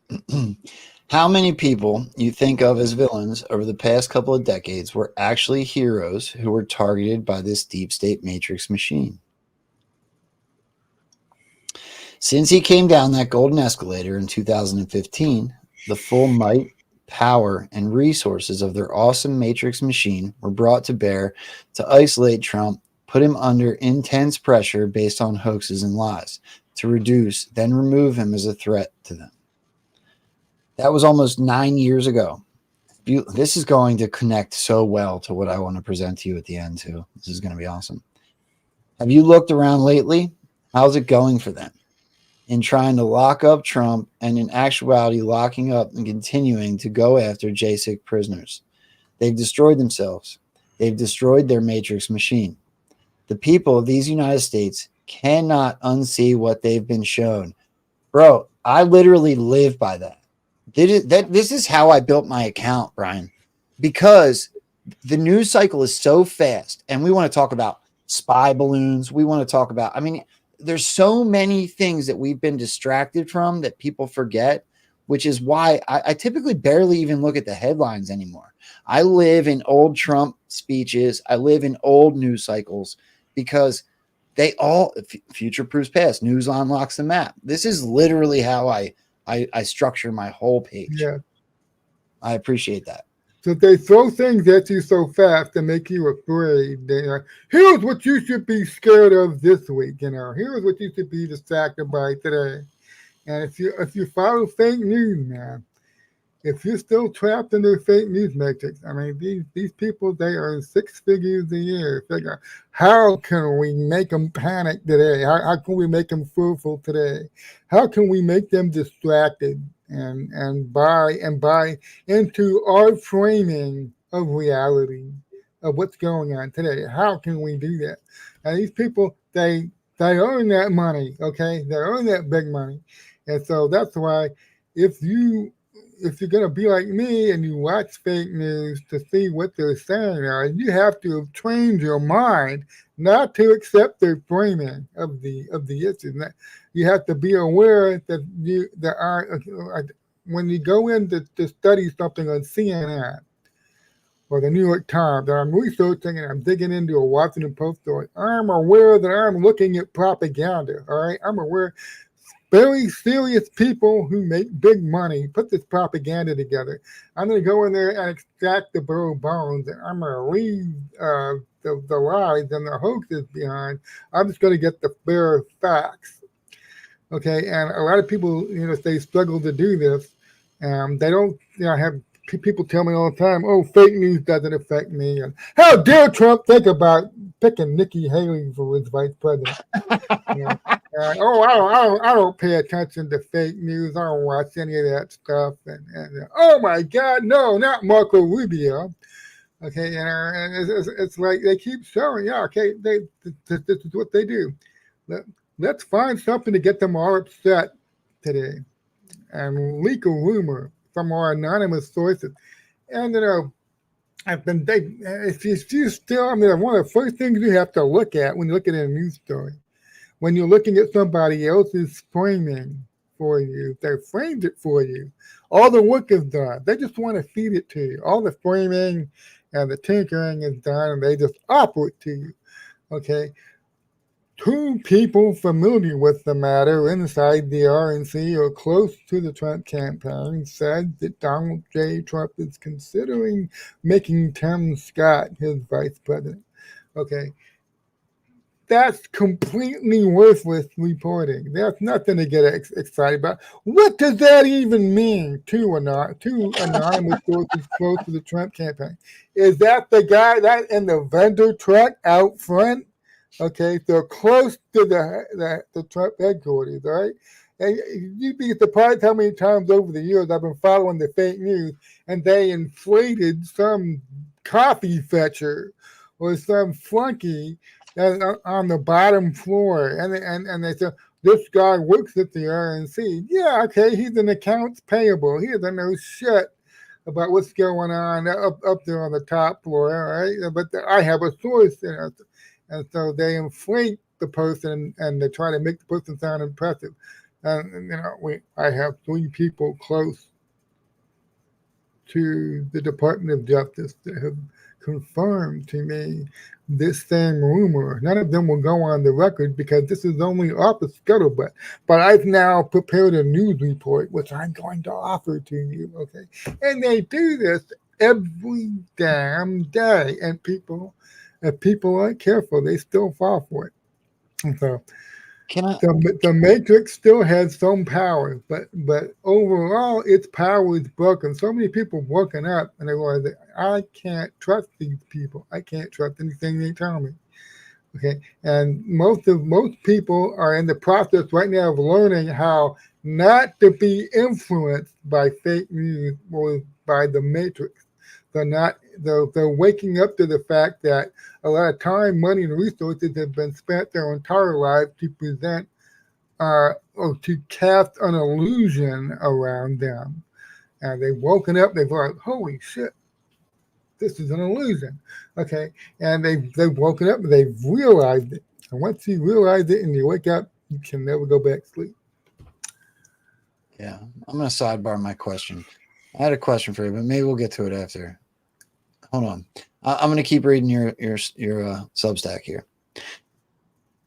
How many people you think of as villains over the past couple of decades were actually heroes who were targeted by this deep state matrix machine? Since he came down that golden escalator in 2015, the full might, power, and resources of their awesome matrix machine were brought to bear to isolate Trump, put him under intense pressure based on hoaxes and lies, to reduce, then remove him as a threat to them. That was almost 9 years ago. This is going to connect so well to what I want to present to you at the end, too. This is going to be awesome. Have you looked around lately? How's it going for them? In trying to lock up Trump and in actuality locking up and continuing to go after JSIC prisoners. They've destroyed themselves. They've destroyed their matrix machine. The people of these United States cannot unsee what they've been shown. Bro, I literally live by that. This is how I built my account, Brian, because the news cycle is so fast, and we want to talk about spy balloons. We want to talk about, I mean, there's so many things that we've been distracted from that people forget, which is why I typically barely even look at the headlines anymore. I live in old Trump speeches, I live in old news cycles because they all future proofs past. News unlocks the map. This is literally how I structure my whole page. Yeah. I appreciate that. So they throw things at you so fast to make you afraid. Here's what you should be scared of this week. Here's what you should be distracted by today. And if you follow fake news, man, if you're still trapped in the fake news matrix, I mean, these people, they earn 6 figures a year. Figure, how can we make them panic today? How can we make them fearful today? How can we make them distracted and buy into our framing of reality of what's going on today? How can we do that? And these people, they earn that money, okay? They earn that big money. And so that's why if you're going to be like me and you watch fake news to see what they're saying, you have to have trained your mind not to accept their framing of the issue. You have to be aware that when you go in to study something on CNN or the New York Times, and I'm researching and I'm digging into a Washington Post story, I'm aware that I'm looking at propaganda, all right? I'm aware very serious people who make big money put this propaganda together. I'm going to go in there and extract the bare bones, and I'm going to leave the lies and the hoaxes behind. I'm just going to get the bare facts. Okay, and a lot of people, they struggle to do this. They don't, have people tell me all the time, "Oh, fake news doesn't affect me," and how dare Trump think about picking Nikki Haley for his vice president? I don't pay attention to fake news. I don't watch any of that stuff. And oh my God, no, not Marco Rubio. Okay, and it's like they keep showing, okay, this is what they do. Let's find something to get them all upset today, and leak a rumor from our anonymous sources. And if you still, one of the first things you have to look at when you look at a news story, when you're looking at somebody else's framing for you, they framed it for you. All the work is done. They just want to feed it to you. All the framing and the tinkering is done, and they just offer it to you. Okay. 2 people familiar with the matter inside the RNC or close to the Trump campaign said that Donald J. Trump is considering making Tim Scott his vice president. Okay. That's completely worthless reporting. There's nothing to get excited about. What does that even mean to anonymous sources close to the Trump campaign? Is that the guy that in the vendor truck out front? Okay, they're close to the Trump headquarters, all right? And you'd be surprised how many times over the years I've been following the fake news and they inflated some coffee fetcher or some flunky on the bottom floor, and they said this guy works at the RNC. Yeah, okay, he's an accounts payable. He doesn't know shit about what's going on up there on the top floor, all right? But I have a source in it, and so they inflate the person and they try to make the person sound impressive. And I have 3 people close to the Department of Justice that have confirmed to me this same rumor. None of them will go on the record because this is only off the scuttlebutt. But I've now prepared a news report, which I'm going to offer to you, okay? And they do this every damn day. And if people aren't careful, they still fall for it. And so the Matrix still has some power, but overall, its power is broken. So many people woken up and they realize that I can't trust these people. I can't trust anything they tell me. Okay, and most people are in the process right now of learning how not to be influenced by fake news or by the Matrix. They're waking up to the fact that a lot of time, money, and resources have been spent their entire lives to present or to cast an illusion around them. And they've woken up, they've like, holy shit, this is an illusion. Okay. And they've woken up, they've realized it. And once you realize it and you wake up, you can never go back to sleep. Yeah. I'm going to sidebar my question. I had a question for you, but maybe we'll get to it after. Hold on. I'm going to keep reading your Substack here.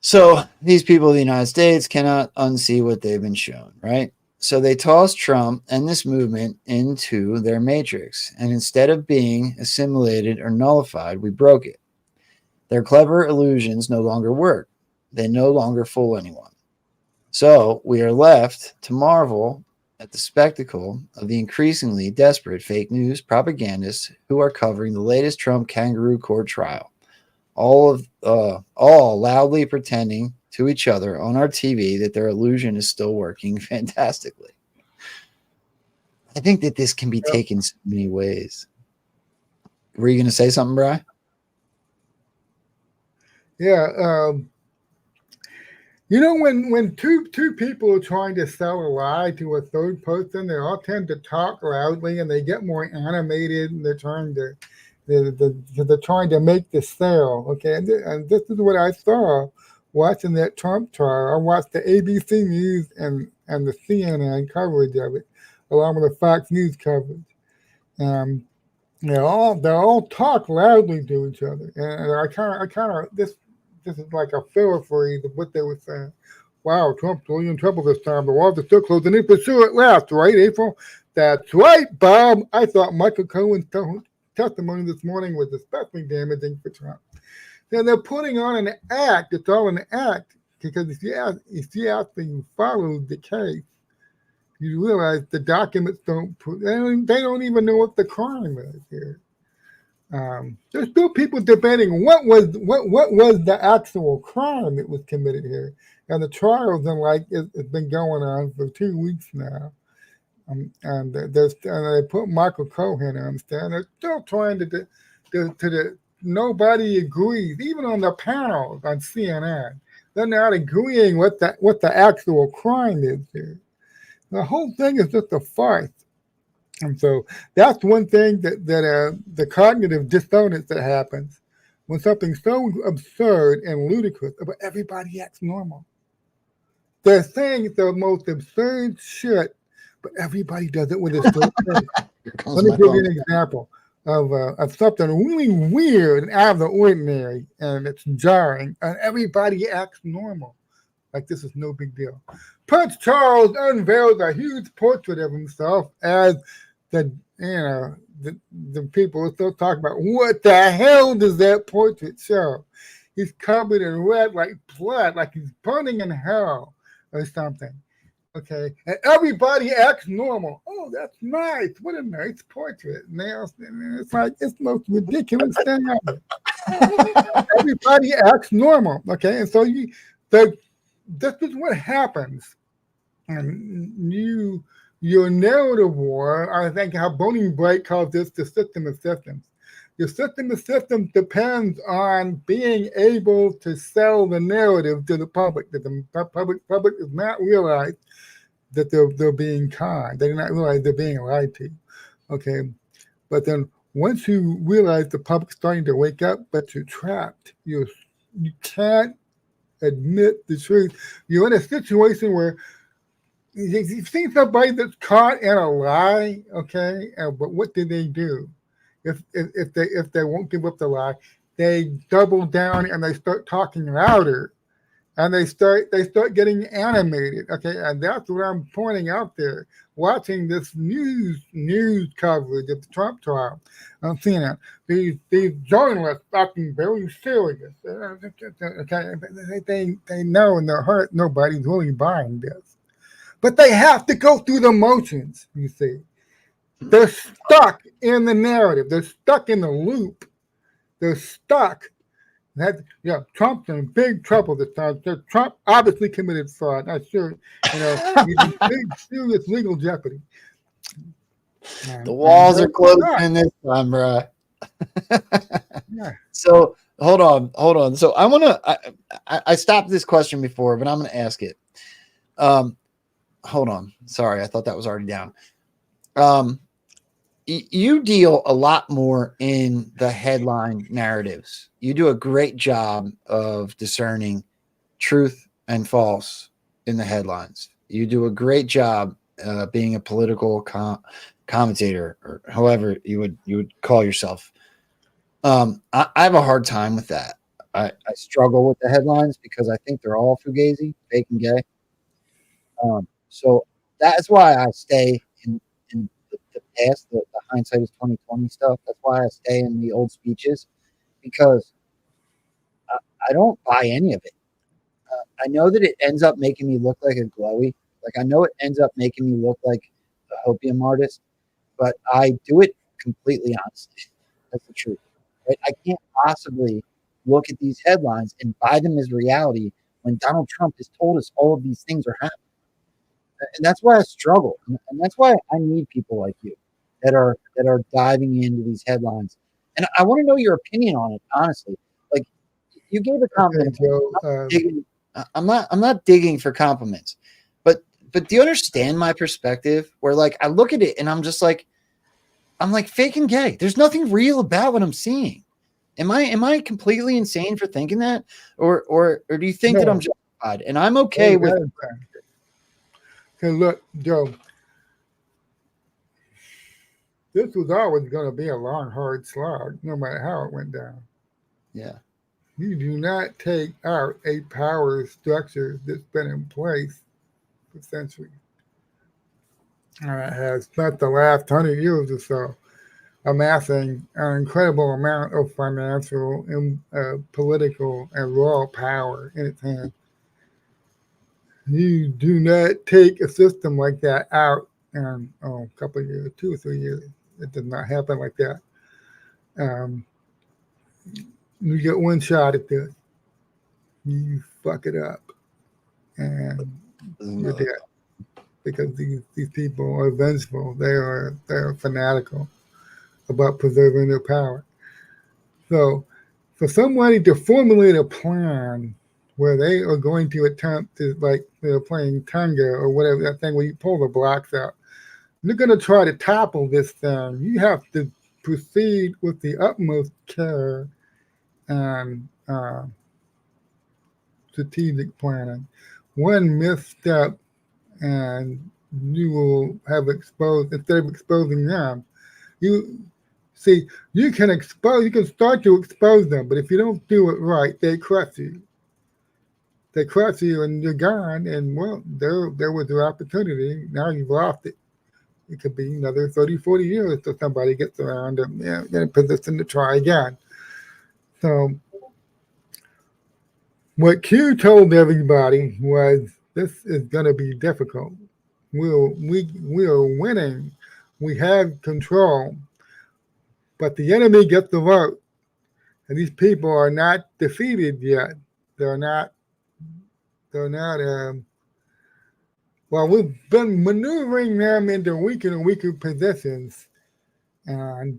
So these people of the United States cannot unsee what they've been shown, right? So they tossed Trump and this movement into their matrix. And instead of being assimilated or nullified, we broke it. Their clever illusions no longer work. They no longer fool anyone. So we are left to marvel at the spectacle of the increasingly desperate fake news propagandists who are covering the latest Trump kangaroo court trial. All loudly pretending to each other on our TV that their illusion is still working fantastically. I think that this can be taken so many ways. Were you going to say something, Bri? Yeah. You know, when two people are trying to sell a lie to a third person, they all tend to talk loudly and they get more animated and they're trying to make the sale. Okay, and this is what I saw watching that Trump trial. I watched the ABC News and the CNN coverage of it, along with the Fox News coverage. They all talk loudly to each other, and I kind of this is like a paraphrase of what they were saying. Wow, Trump's really in trouble this time. The walls are still closing in for sure at last, right, April? That's right, Bob. I thought Michael Cohen's testimony this morning was especially damaging for Trump. And they're putting on an act. It's all an act, because if you actually follow the case, you realize the documents they don't even know what the crime is here. There's still people debating what was the actual crime that was committed here, and the trials it's been going on for 2 weeks now. And they put Michael Cohen on stand. They're still trying to nobody agrees, even on the panels on CNN. They're not agreeing what the actual crime is here. The whole thing is just a farce. And so that's one thing that the cognitive dissonance that happens when something so absurd and ludicrous, but everybody acts normal. They're saying the most absurd shit, but everybody does it with a straight face. Let me give you an example of something really weird and out of the ordinary, and it's jarring, and everybody acts normal. Like this is no big deal. Prince Charles unveils a huge portrait of himself as the people are still talking about what the hell does that portrait show? He's covered in red like blood, like he's burning in hell or something. Okay, and everybody acts normal. Oh, that's nice. What a nice portrait. And it's like it's the most ridiculous thing ever. Everybody acts normal. Okay, and so this is what happens. And your narrative war, I think how Boning Bright calls this the system of systems. Your system of systems depends on being able to sell the narrative to the public, that the public does not realize that they're being conned. They do not realize they're being lied to. Okay. But then once you realize the public's starting to wake up, but you're trapped, you can't admit the truth. You're in a situation where you've seen somebody that's caught in a lie, okay? But what did they do? If they won't give up the lie, they double down and they start talking louder, and they start getting animated, okay? And that's what I'm pointing out there. Watching this news coverage of the Trump trial on CNN, these journalists acting very serious. Okay, they know in their heart nobody's really buying this. But they have to go through the motions, you see. They're stuck in the narrative. They're stuck in the loop. They're stuck. Trump's in big trouble this time. So Trump obviously committed fraud. I'm sure, he's in big, serious legal jeopardy. The walls are closing this time, bro. Yeah. So hold on. So I stopped this question before, but I'm going to ask it. Hold on. Sorry, I thought that was already down. You deal a lot more in the headline narratives. You do a great job of discerning truth and false in the headlines. You do a great job being a political commentator, or however you would call yourself. I have a hard time with that. I struggle with the headlines because I think they're all fugazi, fake and gay. So that's why I stay in the past, the hindsight is 2020 stuff. That's why I stay in the old speeches because I, I don't buy any of it. I know that it ends up making me look like a glowy. Like I know it ends up making me look like a hopium artist, but I do it completely honestly. That's the truth. Right? I can't possibly look at these headlines and buy them as reality when Donald Trump has told us all of these things are happening. And that's why I struggle, and that's why I need people like you that are diving into these headlines. And I want to know your opinion on it, honestly. Like you gave a compliment. Okay, Joe. I'm not digging for compliments, but do you understand my perspective? Where like I look at it and I'm like fake and gay. There's nothing real about what I'm seeing. Am I completely insane for thinking that, or do you think that I'm No. justified? And I'm okay with. Okay, look, Joe. This was always going to be a long, hard slog, no matter how it went down. Yeah. You do not take out a power structure that's been in place for centuries. Has spent the last 100 years or so amassing an incredible amount of financial and political and raw power in its hands. You do not take a system like that out in a couple of years, 2 or 3 years. It does not happen like that. You get one shot at this. You fuck it up, and you're dead. Because these people are vengeful. They're fanatical about preserving their power. So for somebody to formulate a plan where they are going to attempt to, like they're playing Tonga or whatever, that thing where you pull the blocks out, they're going to try to topple this thing. You have to proceed with the utmost care and strategic planning. One misstep and you will have exposed, instead of exposing them, you see, you can start to expose them, but if you don't do it right, they crush you. They crush you and you're gone, and well, there was your opportunity. Now you've lost it. It could be another 30, 40 years till somebody gets around and get in a position to try again. So what Q told everybody was, this is going to be difficult. We are winning. We have control, but the enemy gets the vote, and these people are not defeated yet. They're not. Well, we've been maneuvering them into weaker and weaker positions, and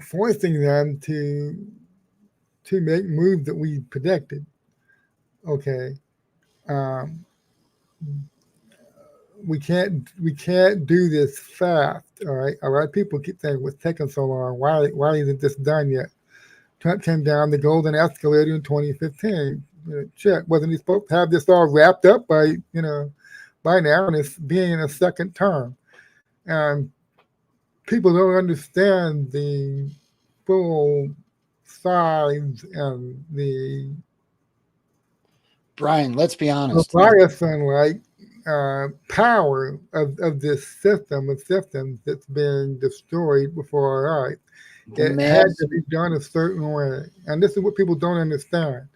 forcing them to make moves that we predicted. Okay. We can't do this fast. All right. A lot of people keep saying what's taking so long. Why isn't this done yet? Trump came down the golden escalator in 2015. Check. Wasn't he supposed to have this all wrapped up by now, and it's being a second term? And people don't understand the full size and the Brian, let's be honest. Leviathan-like power of this system of systems that's being destroyed before our eyes. It had to be done a certain way, and this is what people don't understand.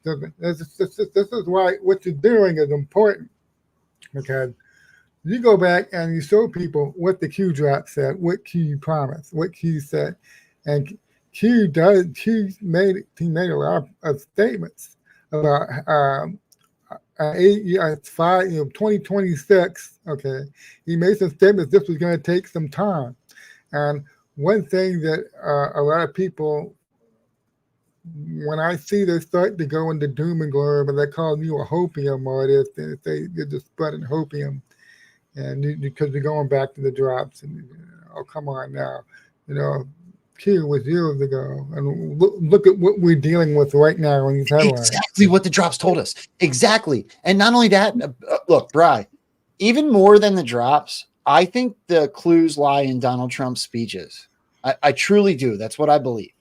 So this is why what you're doing is important, because you go back and you show people what the Q drop said, what Q promised, what Q said, and Q made a lot of statements about 2026. Okay, he made some statements. This was going to take some time, and one thing that a lot of people when I see they start to go into doom and gloom, and they call you a hopium artist, and they're just spreading hopium, and because we're going back to the drops, and oh, come on now, you know, Q was years ago, and look at what we're dealing with right now in these headlines. Exactly what the drops told us. Exactly. And not only that, look, Bri, even more than the drops, I think the clues lie in Donald Trump's speeches. I truly do. That's what I believe.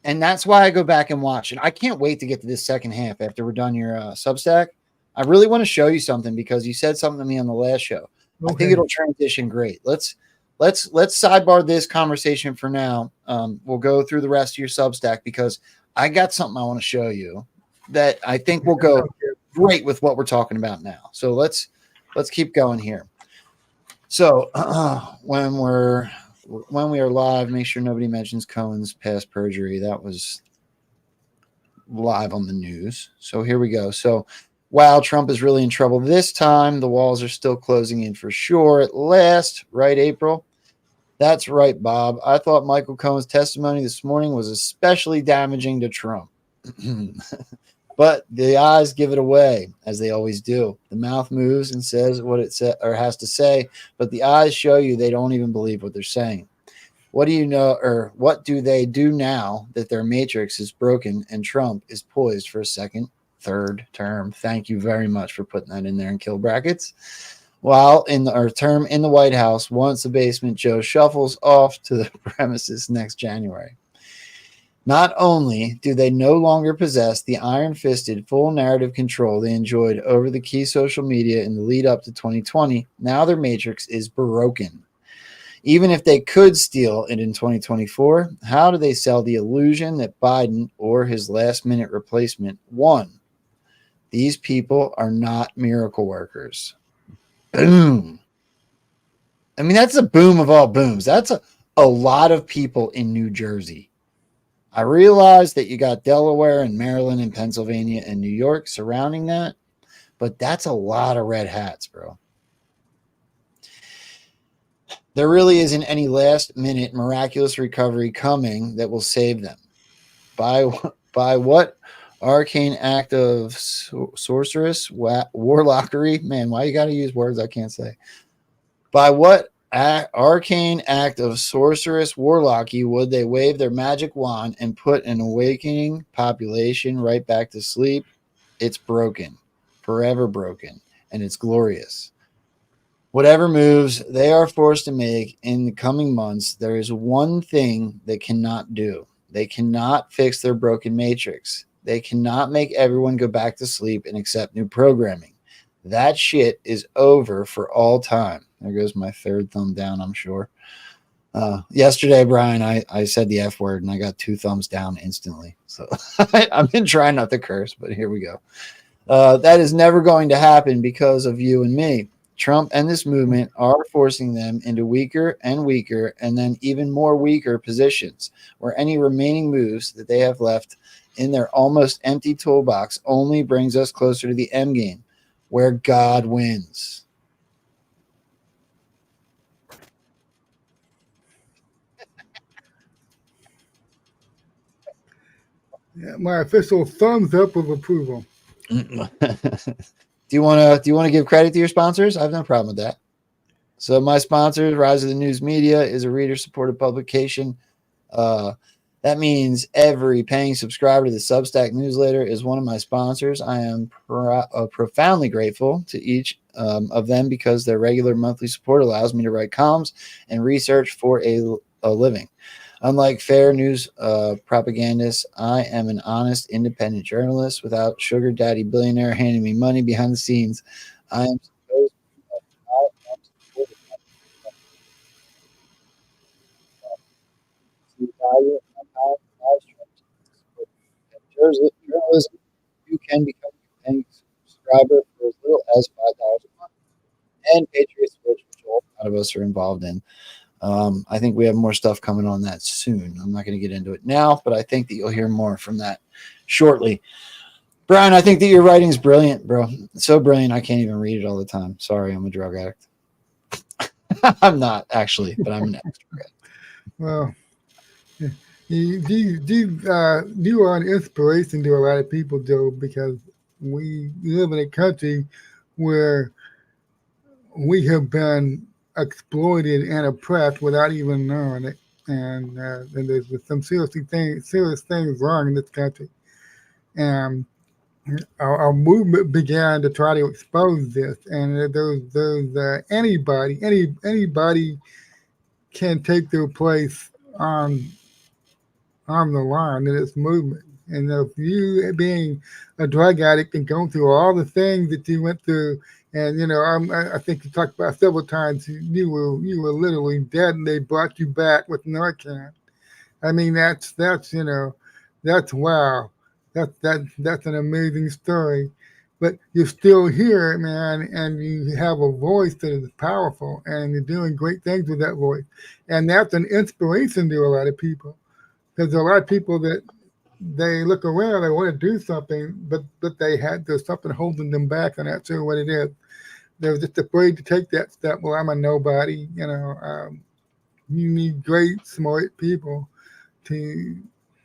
And that's why I go back and watch. And I can't wait to get to this second half after we're done your Substack. I really want to show you something because you said something to me on the last show. I think it'll transition great. Let's sidebar this conversation for now. We'll go through the rest of your Substack because I got something I want to show you that I think will go great with what we're talking about now. So let's keep going here. So when we are live, make sure nobody mentions Cohen's past perjury. That was live on the news. So here we go. So wow, Trump is really in trouble this time. The walls are still closing in for sure at last, right, April? That's right, Bob. I thought Michael Cohen's testimony this morning was especially damaging to Trump. But the eyes give it away, as they always do. The mouth moves and says what it or has to say, but the eyes show you they don't even believe what they're saying. What do you know, or what do they do now that their matrix is broken and Trump is poised for a second, third term? Thank you very much for putting that in there in kill brackets. While in the term in the White House, once the basement Joe shuffles off to the premises next January. Not only do they no longer possess the iron-fisted full narrative control they enjoyed over the key social media in the lead up to 2020, now their matrix is broken. Even if they could steal it in 2024, how do they sell the illusion that Biden or his last-minute replacement won? These people are not miracle workers. Boom. I mean, that's a boom of all booms. That's a lot of people in New Jersey. I realize that you got Delaware and Maryland and Pennsylvania and New York surrounding that, but that's a lot of red hats, bro. There really isn't any last-minute miraculous recovery coming that will save them. By what arcane act of sorceress, warlockery? Man, why you got to use words I can't say? By what arcane act of sorceress warlocky would they wave their magic wand and put an awakening population right back to sleep? It's broken, forever broken, and it's glorious. Whatever moves they are forced to make in the coming months, there is one thing they cannot do. They cannot fix their broken matrix. They cannot make everyone go back to sleep and accept new programming. That shit is over for all time. There goes my third thumb down, I'm sure. Yesterday, Brian, I said the F word and I got 2 thumbs down instantly. So I've been trying not to curse, but here we go. That is never going to happen because of you and me. Trump and this movement are forcing them into weaker and weaker and then even more weaker positions where any remaining moves that they have left in their almost empty toolbox only brings us closer to the end game where God wins. Yeah, my official thumbs up of approval. Do you want to give credit to your sponsors? I have no problem with that. So my sponsors, Rise of the News Media, is a reader-supported publication. That means every paying subscriber to the Substack newsletter is one of my sponsors. I am profoundly grateful to each of them because their regular monthly support allows me to write columns and research for a living. Unlike fair news propagandists, I am an honest, independent journalist without sugar daddy billionaire handing me money behind the scenes. I am supposed to value journalism. You can become a paying subscriber for as little as $5 a month. And Patriot Switch, which a lot of us are involved in. I think we have more stuff coming on that soon. I'm not going to get into it now, but I think that you'll hear more from that shortly. Brian, I think that your writing's brilliant, bro. It's so brilliant, I can't even read it all the time. Sorry, I'm a drug addict. I'm not, actually, but I'm an ex-drug addict. Well, You are an inspiration to a lot of people, Joe, because we live in a country where we have been exploited and oppressed without even knowing it. And there's some serious things wrong in this country. And our movement began to try to expose this. And there's anybody can take their place on on the line in this movement. And if you being a drug addict and going through all the things that you went through, and I think you talked about several times, you were literally dead, and they brought you back with Narcan. I mean, that's wow, that's an amazing story. But you're still here, man, and you have a voice that is powerful, and you're doing great things with that voice, and that's an inspiration to a lot of people. There's a lot of people that they look around, they want to do something, but there's something holding them back. I'm not sure what it is. They're just afraid to take that step. Well, I'm a nobody. You need great, smart people to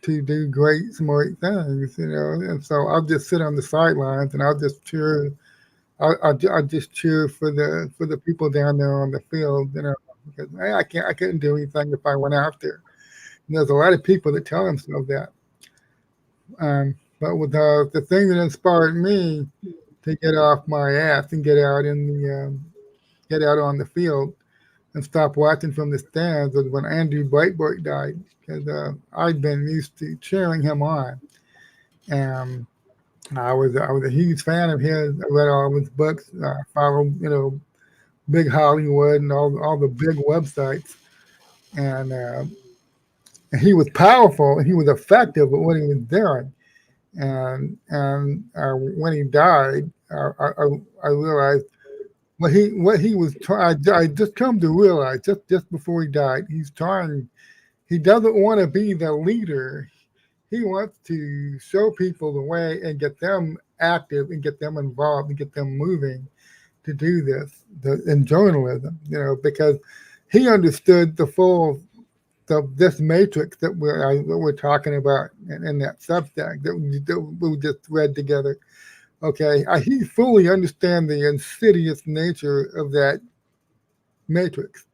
do great, smart things. And so I'll just sit on the sidelines and I'll just cheer. I'll just cheer for the people down there on the field. Because I couldn't do anything if I went out there. And there's a lot of people that tell themselves that. But with the thing that inspired me to get off my ass and get out on the field and stop watching from the stands was when Andrew Breitbart died, because I'd been used to cheering him on, and I was a huge fan of his. I read all of his books, followed Big Hollywood and all the big websites, and he was powerful and he was effective at what he was doing. And when he died, I realized what he was trying. I just come to realize just before he died, he's trying. He doesn't want to be the leader. He wants to show people the way and get them active and get them involved and get them moving to do this in journalism. Because he understood the full this matrix that we're talking about in that Substack that we just read together. Okay, he fully understands the insidious nature of that matrix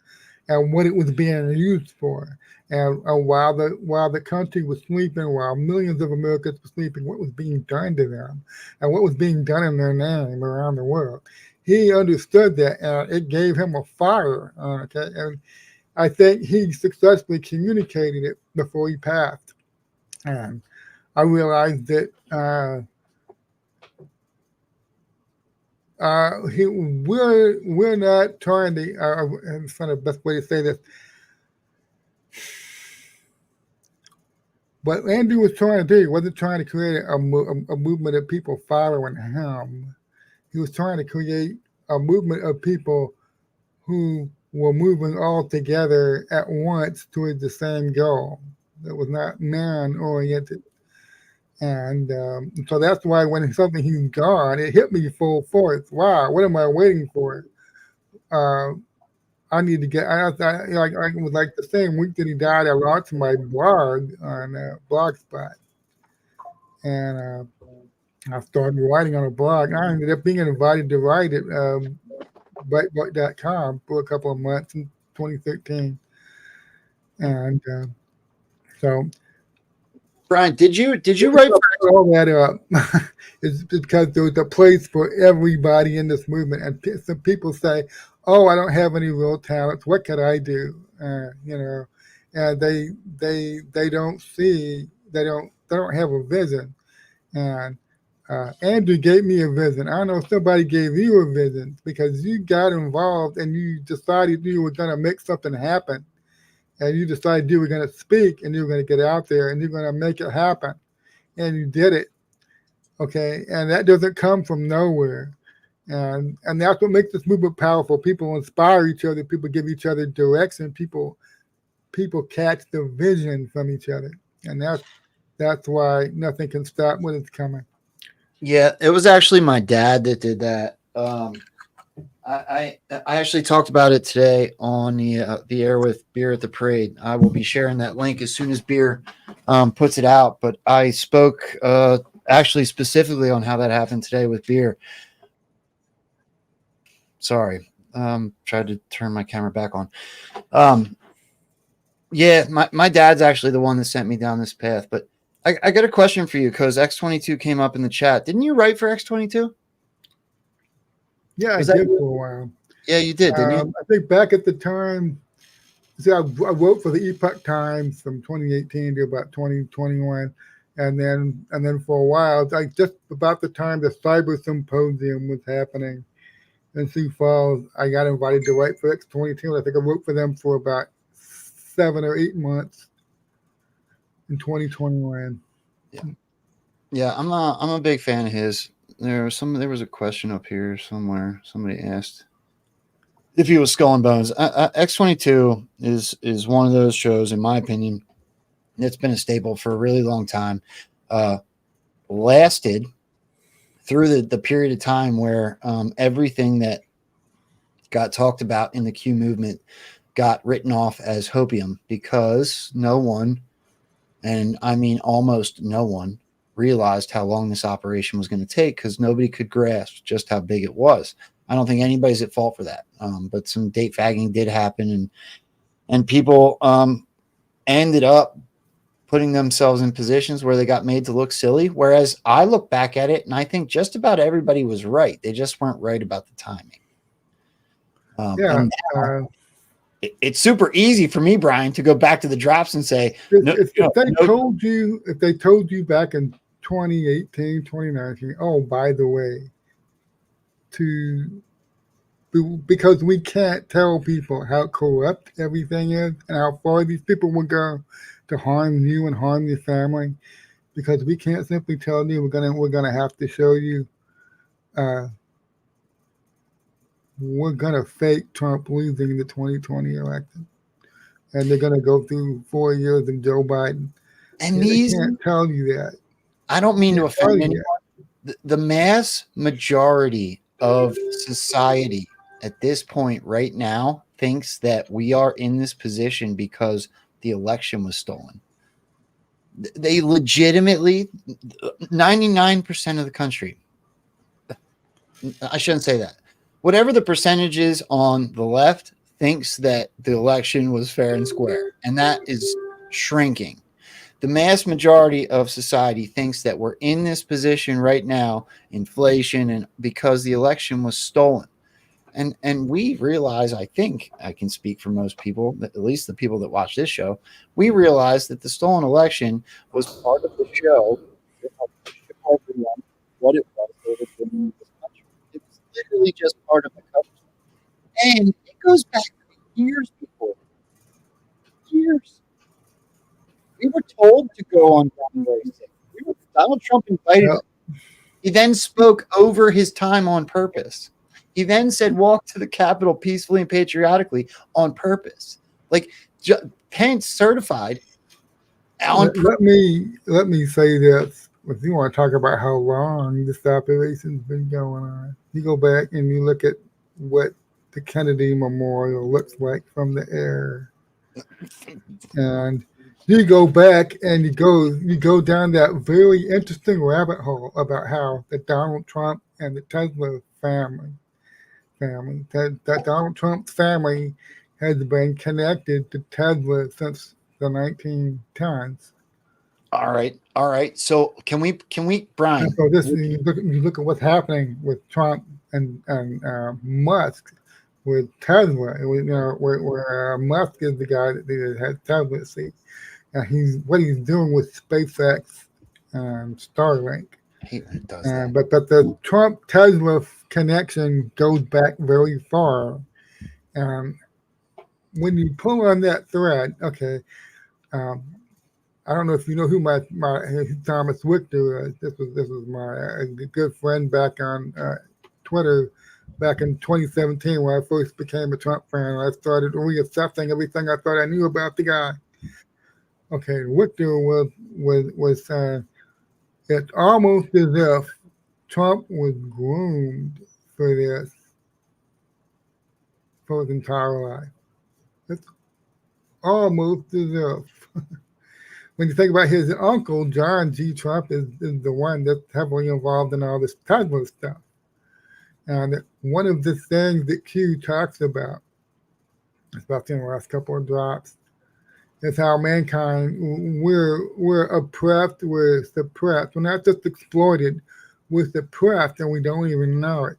and what it was being used for. And while the country was sleeping, while millions of Americans were sleeping, what was being done to them and what was being done in their name around the world. He understood that, and it gave him a fire. Okay, and I think he successfully communicated it before he passed. And I realized that we're not trying to. It's not the best way to say this. What Andrew was trying to do, he wasn't trying to create a movement of people following him. He was trying to create a movement of people who were moving all together at once towards the same goal that was not man-oriented. And so that's why when he's gone, it hit me full force. Wow, what am I waiting for? I need to get. I was like the same week that he died, I launched my blog on Blogspot, and I started writing on a blog. I ended up being invited to write at Breitbart.com for a couple of months in 2013, and so. Brian, did you write all that up? It's because there was a place for everybody in this movement, and some people say, "Oh, I don't have any real talents. What could I do?" And they don't see, they don't have a vision. And Andrew gave me a vision. I don't know if somebody gave you a vision because you got involved and you decided you were going to make something happen. And you decided you were going to speak and you were going to get out there and you're going to make it happen. And you did it. Okay. And that doesn't come from nowhere. And that's what makes this movement powerful. People inspire each other. People give each other direction. People catch the vision from each other. And that's why nothing can stop when it's coming. Yeah, it was actually my dad that did that. I actually talked about it today on the air with Beer at the Parade. I will be sharing that link as soon as Beer puts it out. But I spoke actually specifically on how that happened today with Beer. Sorry, tried to turn my camera back on. Yeah, my dad's actually the one that sent me down this path. But I got a question for you because X22 came up in the chat. Didn't you write for X22? Yeah, I Was that did you? for a while. Yeah, you did, didn't you? I think back at the time, see, I wrote for the Epoch Times from 2018 to about 2021, and then for a while, like just about the time the Cyber Symposium was happening in Sioux Falls, I got invited to write for X22. I think I wrote for them for about 7 or 8 months in 2021. Yeah, I'm a big fan of his. There was a question up here somewhere. Somebody asked if he was Skull and Bones. X22 is one of those shows, in my opinion, that's been a staple for a really long time. Lasted through the period of time where everything that got talked about in the Q movement got written off as hopium because no one, and I mean almost no one, realized how long this operation was going to take because nobody could grasp just how big it was. I don't think anybody's at fault for that. But some date fagging did happen, and people ended up putting themselves in positions where they got made to look silly. Whereas I look back at it and I think just about everybody was right. They just weren't right about the timing. Yeah, And now, it's super easy for me, Brian, to go back to the drops and say, if they told you back in 2018, 2019, oh, by the way, because we can't tell people how corrupt everything is and how far these people will go to harm you and harm your family, because we can't simply tell you we're gonna have to show you we're gonna fake Trump losing the 2020 election, and they're gonna go through 4 years of Joe Biden. and They these, can't tell you that. I don't mean to Can't tell offend you anyone. that. The mass majority of society at this point right now thinks that we are in this position because the election was stolen. They legitimately, 99% of the country, I shouldn't say that. Whatever the percentage is on the left thinks that the election was fair and square, and that is shrinking. The mass majority of society thinks that we're in this position right now, inflation, and because the election was stolen. And we realize, I think I can speak for most people, at least the people that watch this show, we realize that the stolen election was part of the show that helped show everyone what it was they were doing in this country. It was literally just part of the cover. And it goes back years before. Years. We were told to go on January 6th. Donald Trump invited us. He then spoke over his time on purpose. He then said, walk to the Capitol peacefully and patriotically on purpose. Like Pence certified on purpose. Let me say this. If you want to talk about how long this operation's been going on, you go back and you look at what the Kennedy Memorial looks like from the air. And you go back and you go down that very interesting rabbit hole about how the Donald Trump and the Tesla family that Donald Trump's family has been connected to Tesla since the 1910s. All right. So can we, Brian? And so you look at what's happening with Trump and Musk with Tesla. Where Musk is the guy that has Tesla seat. And what he's doing with SpaceX and Starlink. He does that. But the Trump Tesla connection goes back very far. When you pull on that thread, okay, I don't know if you know who my Thomas Wichter is. This was my good friend back on Twitter back in 2017 when I first became a Trump fan. I started reassessing everything I thought I knew about the guy. Okay, Wichter was it's almost as if Trump was groomed for this for his entire life. That's almost as if, when you think about his uncle, John G. Trump is the one that's heavily involved in all this Tesla stuff. And one of the things that Q talks about, especially in the last couple of drops, is how mankind, we're oppressed, we're suppressed, we're not just exploited, we're suppressed and we don't even know it.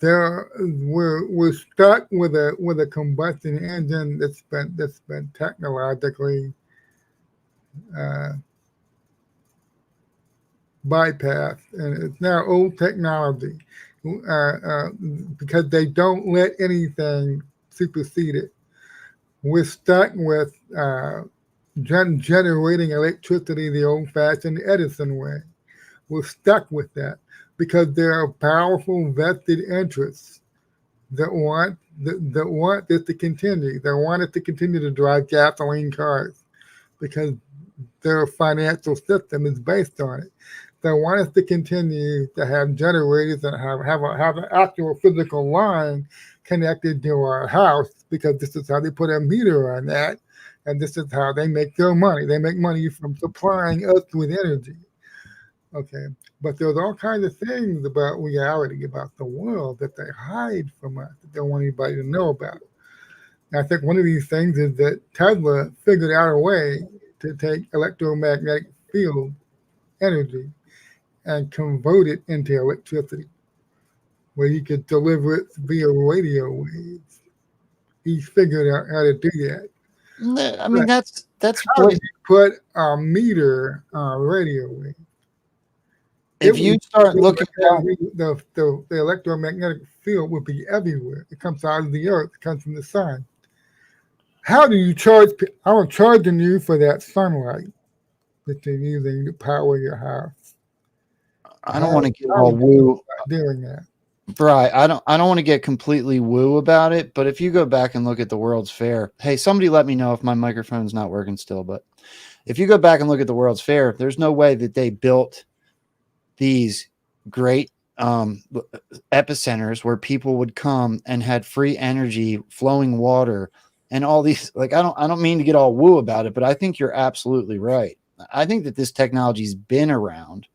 We're stuck with a combustion engine that's been technologically bypassed, and it's now old technology because they don't let anything supersede it. We're stuck with generating electricity the old-fashioned Edison way. We're stuck with that because there are powerful vested interests that want this to continue. They want it to continue to drive gasoline cars because their financial system is based on it. They want us to continue to have generators and have an actual physical line connected to our house because this is how they put a meter on that, and this is how they make their money. They make money from supplying us with energy. Okay, but there's all kinds of things about reality, about the world that they hide from us, that they don't want anybody to know about. And I think one of these things is that Tesla figured out a way to take electromagnetic field energy and convert it into electricity, where you could deliver it via radio waves. He figured out how to do that. I mean, that's How do you put a meter on radio waves? If you start looking at the electromagnetic field would be everywhere. It comes out of the earth. It comes from the sun. How do you charge? I'm charging you for that sunlight that you're using to power your house. I don't want to get all woo doing that. Right. I don't want to get completely woo about it, but if you go back and look at the World's Fair, hey, somebody let me know if my microphone's not working still, but if you go back and look at the World's Fair, there's no way that they built these great epicenters where people would come and had free energy, flowing water, and all these. Like, I don't mean to get all woo about it, but I think you're absolutely right. I think that this technology's been around.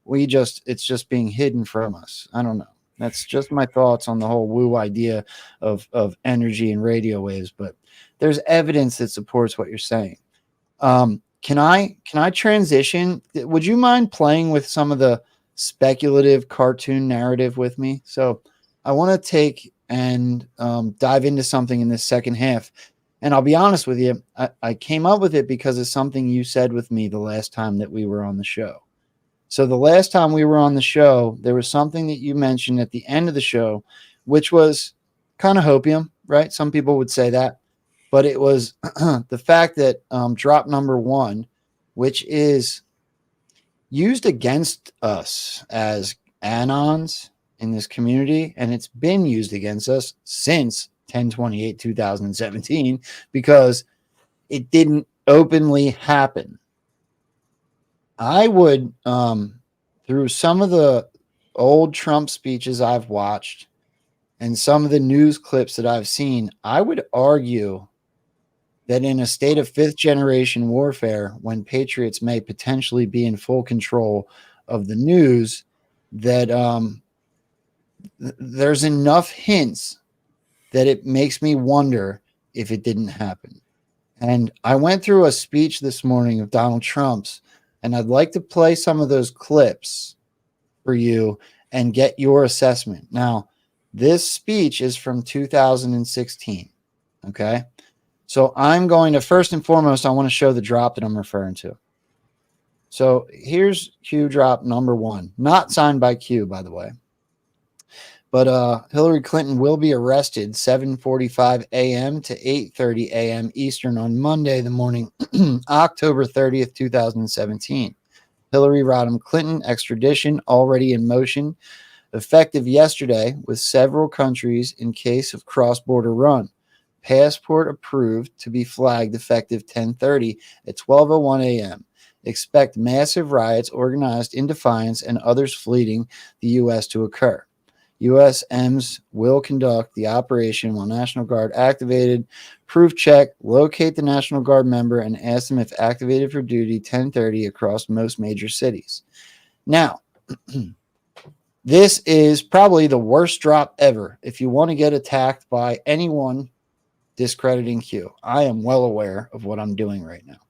It's just being hidden from us. I don't know. That's just my thoughts on the whole woo idea of energy and radio waves, but there's evidence that supports what you're saying. Can I transition? Would you mind playing with some of the speculative cartoon narrative with me? So I want to take and dive into something in this second half. And I'll be honest with you, I came up with it because of something you said with me the last time that we were on the show. So the last time we were on the show, there was something that you mentioned at the end of the show, which was kind of hopium, right? Some people would say that. But it was the fact that drop number 1, which is used against us as anons in this community, and it's been used against us since 10/28/2017 because it didn't openly happen. I would, through some of the old Trump speeches I've watched and some of the news clips that I've seen, I would argue that in a state of 5th generation warfare, when patriots may potentially be in full control of the news, that there's enough hints that it makes me wonder if it didn't happen. And I went through a speech this morning of Donald Trump's, and I'd like to play some of those clips for you and get your assessment. Now, this speech is from 2016, okay? So I'm going to, first and foremost, I want to show the drop that I'm referring to. So here's Q drop number 1, not signed by Q, by the way. But Hillary Clinton will be arrested 7:45 a.m. to 8:30 a.m. Eastern on Monday, the morning, October 30th, 2017. Hillary Rodham Clinton extradition already in motion, effective yesterday with several countries in case of cross-border run. Passport approved to be flagged effective 10:30 at 12:01 a.m. Expect massive riots organized in defiance and others fleeing the U.S. to occur. USMs will conduct the operation while National Guard activated. Proof check, locate the National Guard member and ask them if activated for duty 10:30 across most major cities. Now, this is probably the worst drop ever if you want to get attacked by anyone discrediting Q. I am well aware of what I'm doing right now.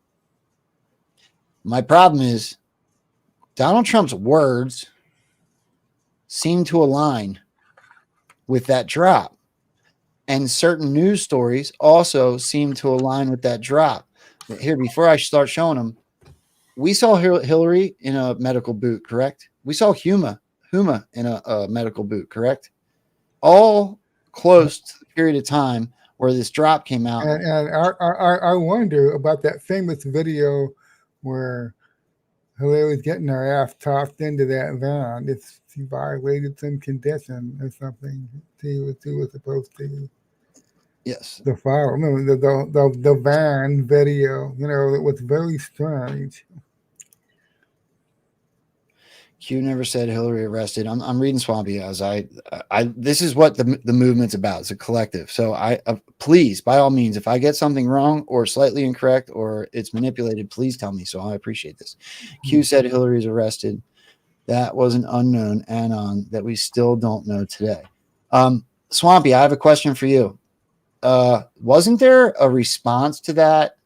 My problem is Donald Trump's words seem to align with that drop. And certain news stories also seem to align with that drop. Here, before I start showing them, we saw Hillary in a medical boot, correct? We saw Huma in a medical boot, correct? All close to the period of time where this drop came out. And I wonder about that famous video where Hillary was getting her ass tossed into that van. If she violated some condition or something, she was supposed to. Yes. The file. Remember the van video, it was very strange. Q never said Hillary arrested. I'm reading Swampy as I this is what the movement's about. It's a collective. So please, by all means, if I get something wrong or slightly incorrect or it's manipulated, please tell me. So I appreciate this. Q said Hillary's arrested. That was an unknown anon that we still don't know today. Swampy, I have a question for you. Wasn't there a response to that?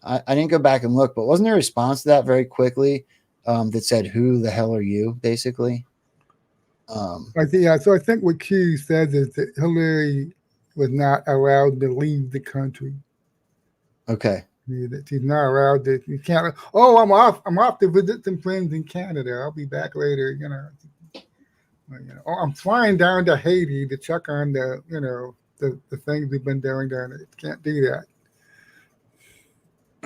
I didn't go back and look, but wasn't there a response to that very quickly that said, "Who the hell are you?" Basically. So I think what Q says is that Hillary was not allowed to leave the country. Okay. That she's not allowed to. You can't. Oh, I'm off to visit some friends in Canada. I'll be back later. Oh, I'm flying down to Haiti to check on the things we've been doing down there. Can't do that.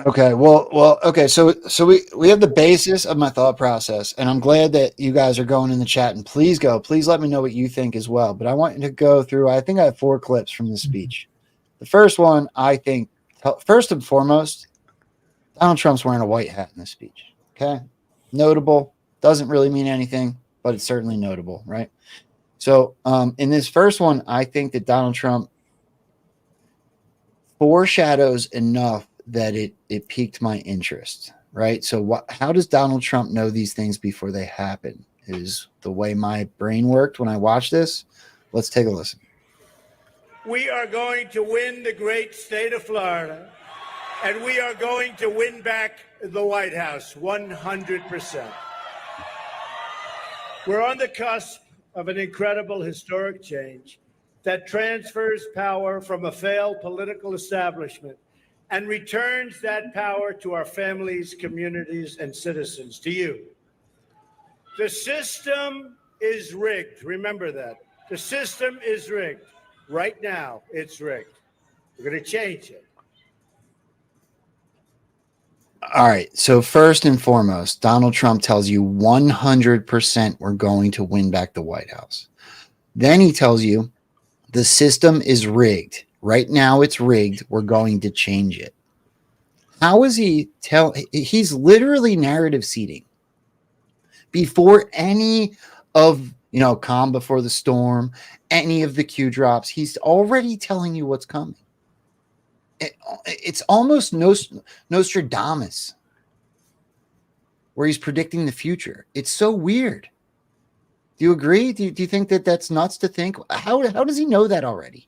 Okay. Well. Okay. So we have the basis of my thought process, and I'm glad that you guys are going in the chat. And please let me know what you think as well. But I want you to go through. I think I have 4 clips from the speech. The first one, I think, first and foremost, Donald Trump's wearing a white hat in this speech. Okay, notable. Doesn't really mean anything, but it's certainly notable, right? So in this first one, I think that Donald Trump foreshadows enough that it piqued my interest, right? So how does Donald Trump know these things before they happen is the way my brain worked when I watched this. Let's take a listen. We are going to win the great state of Florida, and we are going to win back the White House 100%. We're on the cusp of an incredible historic change that transfers power from a failed political establishment and returns that power to our families, communities, and citizens, to you. The system is rigged. Remember that. The system is rigged. Right now, it's rigged. We're going to change it. All right. So first and foremost, Donald Trump tells you 100% we're going to win back the White House. Then he tells you the system is rigged. Right now it's rigged. We're going to change it. How is he's literally narrative seeding before any of, calm before the storm, any of the Q drops. He's already telling you what's coming. It's almost Nostradamus, where he's predicting the future. It's so weird. Do you agree? Do you think that that's nuts to think? How does he know that already?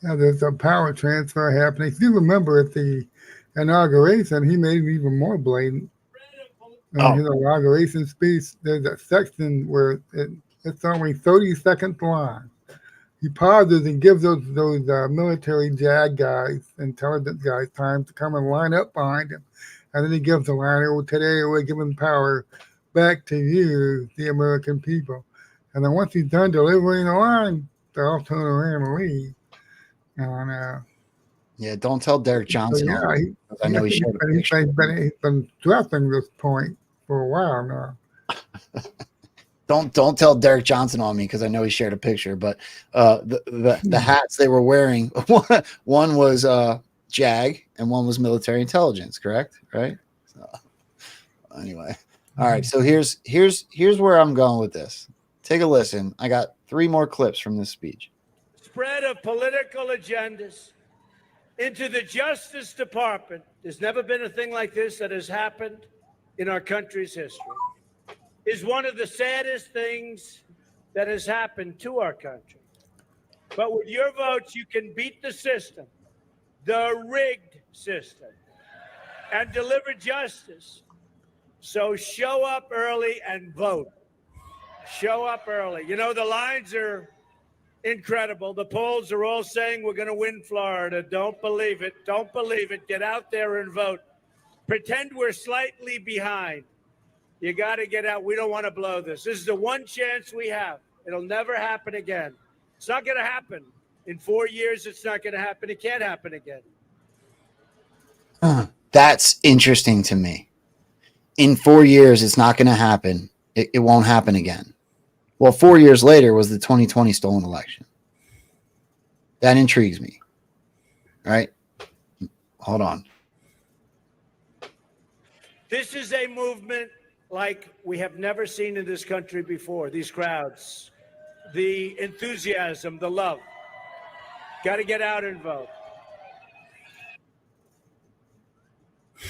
Yeah, there's a power transfer happening. If you remember at the inauguration, he made it even more blatant. In his inauguration speech, there's a section where it's only 30 seconds long. He pauses and gives those military JAG guys, intelligence guys, time to come and line up behind him. And then he gives the line, today we're giving power back to you, the American people. And then once he's done delivering the line, they all turn around and leave. And, yeah, don't tell Derek Johnson. So yeah, I know he's been dressing this point for a while now. Don't tell Derek Johnson on me because I know he shared a picture. But the hats they were wearing, one was JAG and one was military intelligence, correct? Right. So, anyway, All right, so here's where I'm going with this. Take a listen. I got 3 more clips from this speech. Spread of political agendas into the Justice Department. There's never been a thing like this that has happened in our country's history. Is one of the saddest things that has happened to our country. But with your votes, you can beat the system, the rigged system, and deliver justice. So show up early and vote. Show up early. You know, the lines are incredible. The polls are all saying we're going to win Florida. Don't believe it. Don't believe it. Get out there and vote. Pretend we're slightly behind. You got to get out. We don't want to blow this. This is the one chance we have. It'll never happen again. It's not going to happen. In 4 years, it's not going to happen. It can't happen again. That's interesting to me. In 4 years, it's not going to happen. It won't happen again. Well, 4 years later was the 2020 stolen election. That intrigues me. All right. Hold on. This is a movement like we have never seen in this country before. These crowds, the enthusiasm, the love. Got to get out and vote.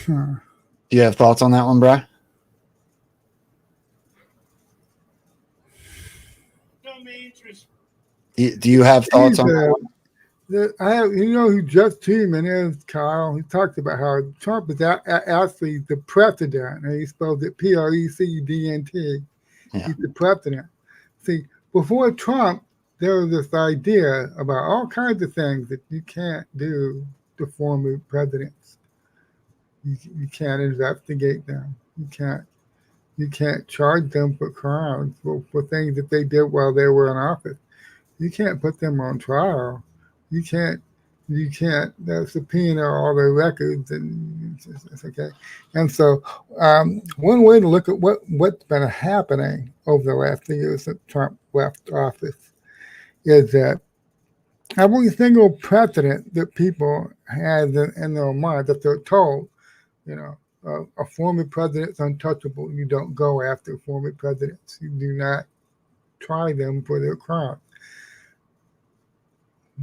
Do you have thoughts on that one, Bri? Do you have thoughts on that one? I have, you know who Jeff Tiemann is, Kyle. He talked about how Trump is actually the president, and he spelled it President. Yeah. He's the president. See, before Trump, there was this idea about all kinds of things that you can't do to former presidents. You can't investigate them. You can't charge them for crimes for things that they did while they were in office. You can't put them on trial. You can't subpoena all their records, and it's okay. And so, one way to look at what's been happening over the last few years since Trump left office is that every single precedent that people had in their mind, that they're told, you know, a former president's untouchable. You don't go after former presidents. You do not try them for their crimes.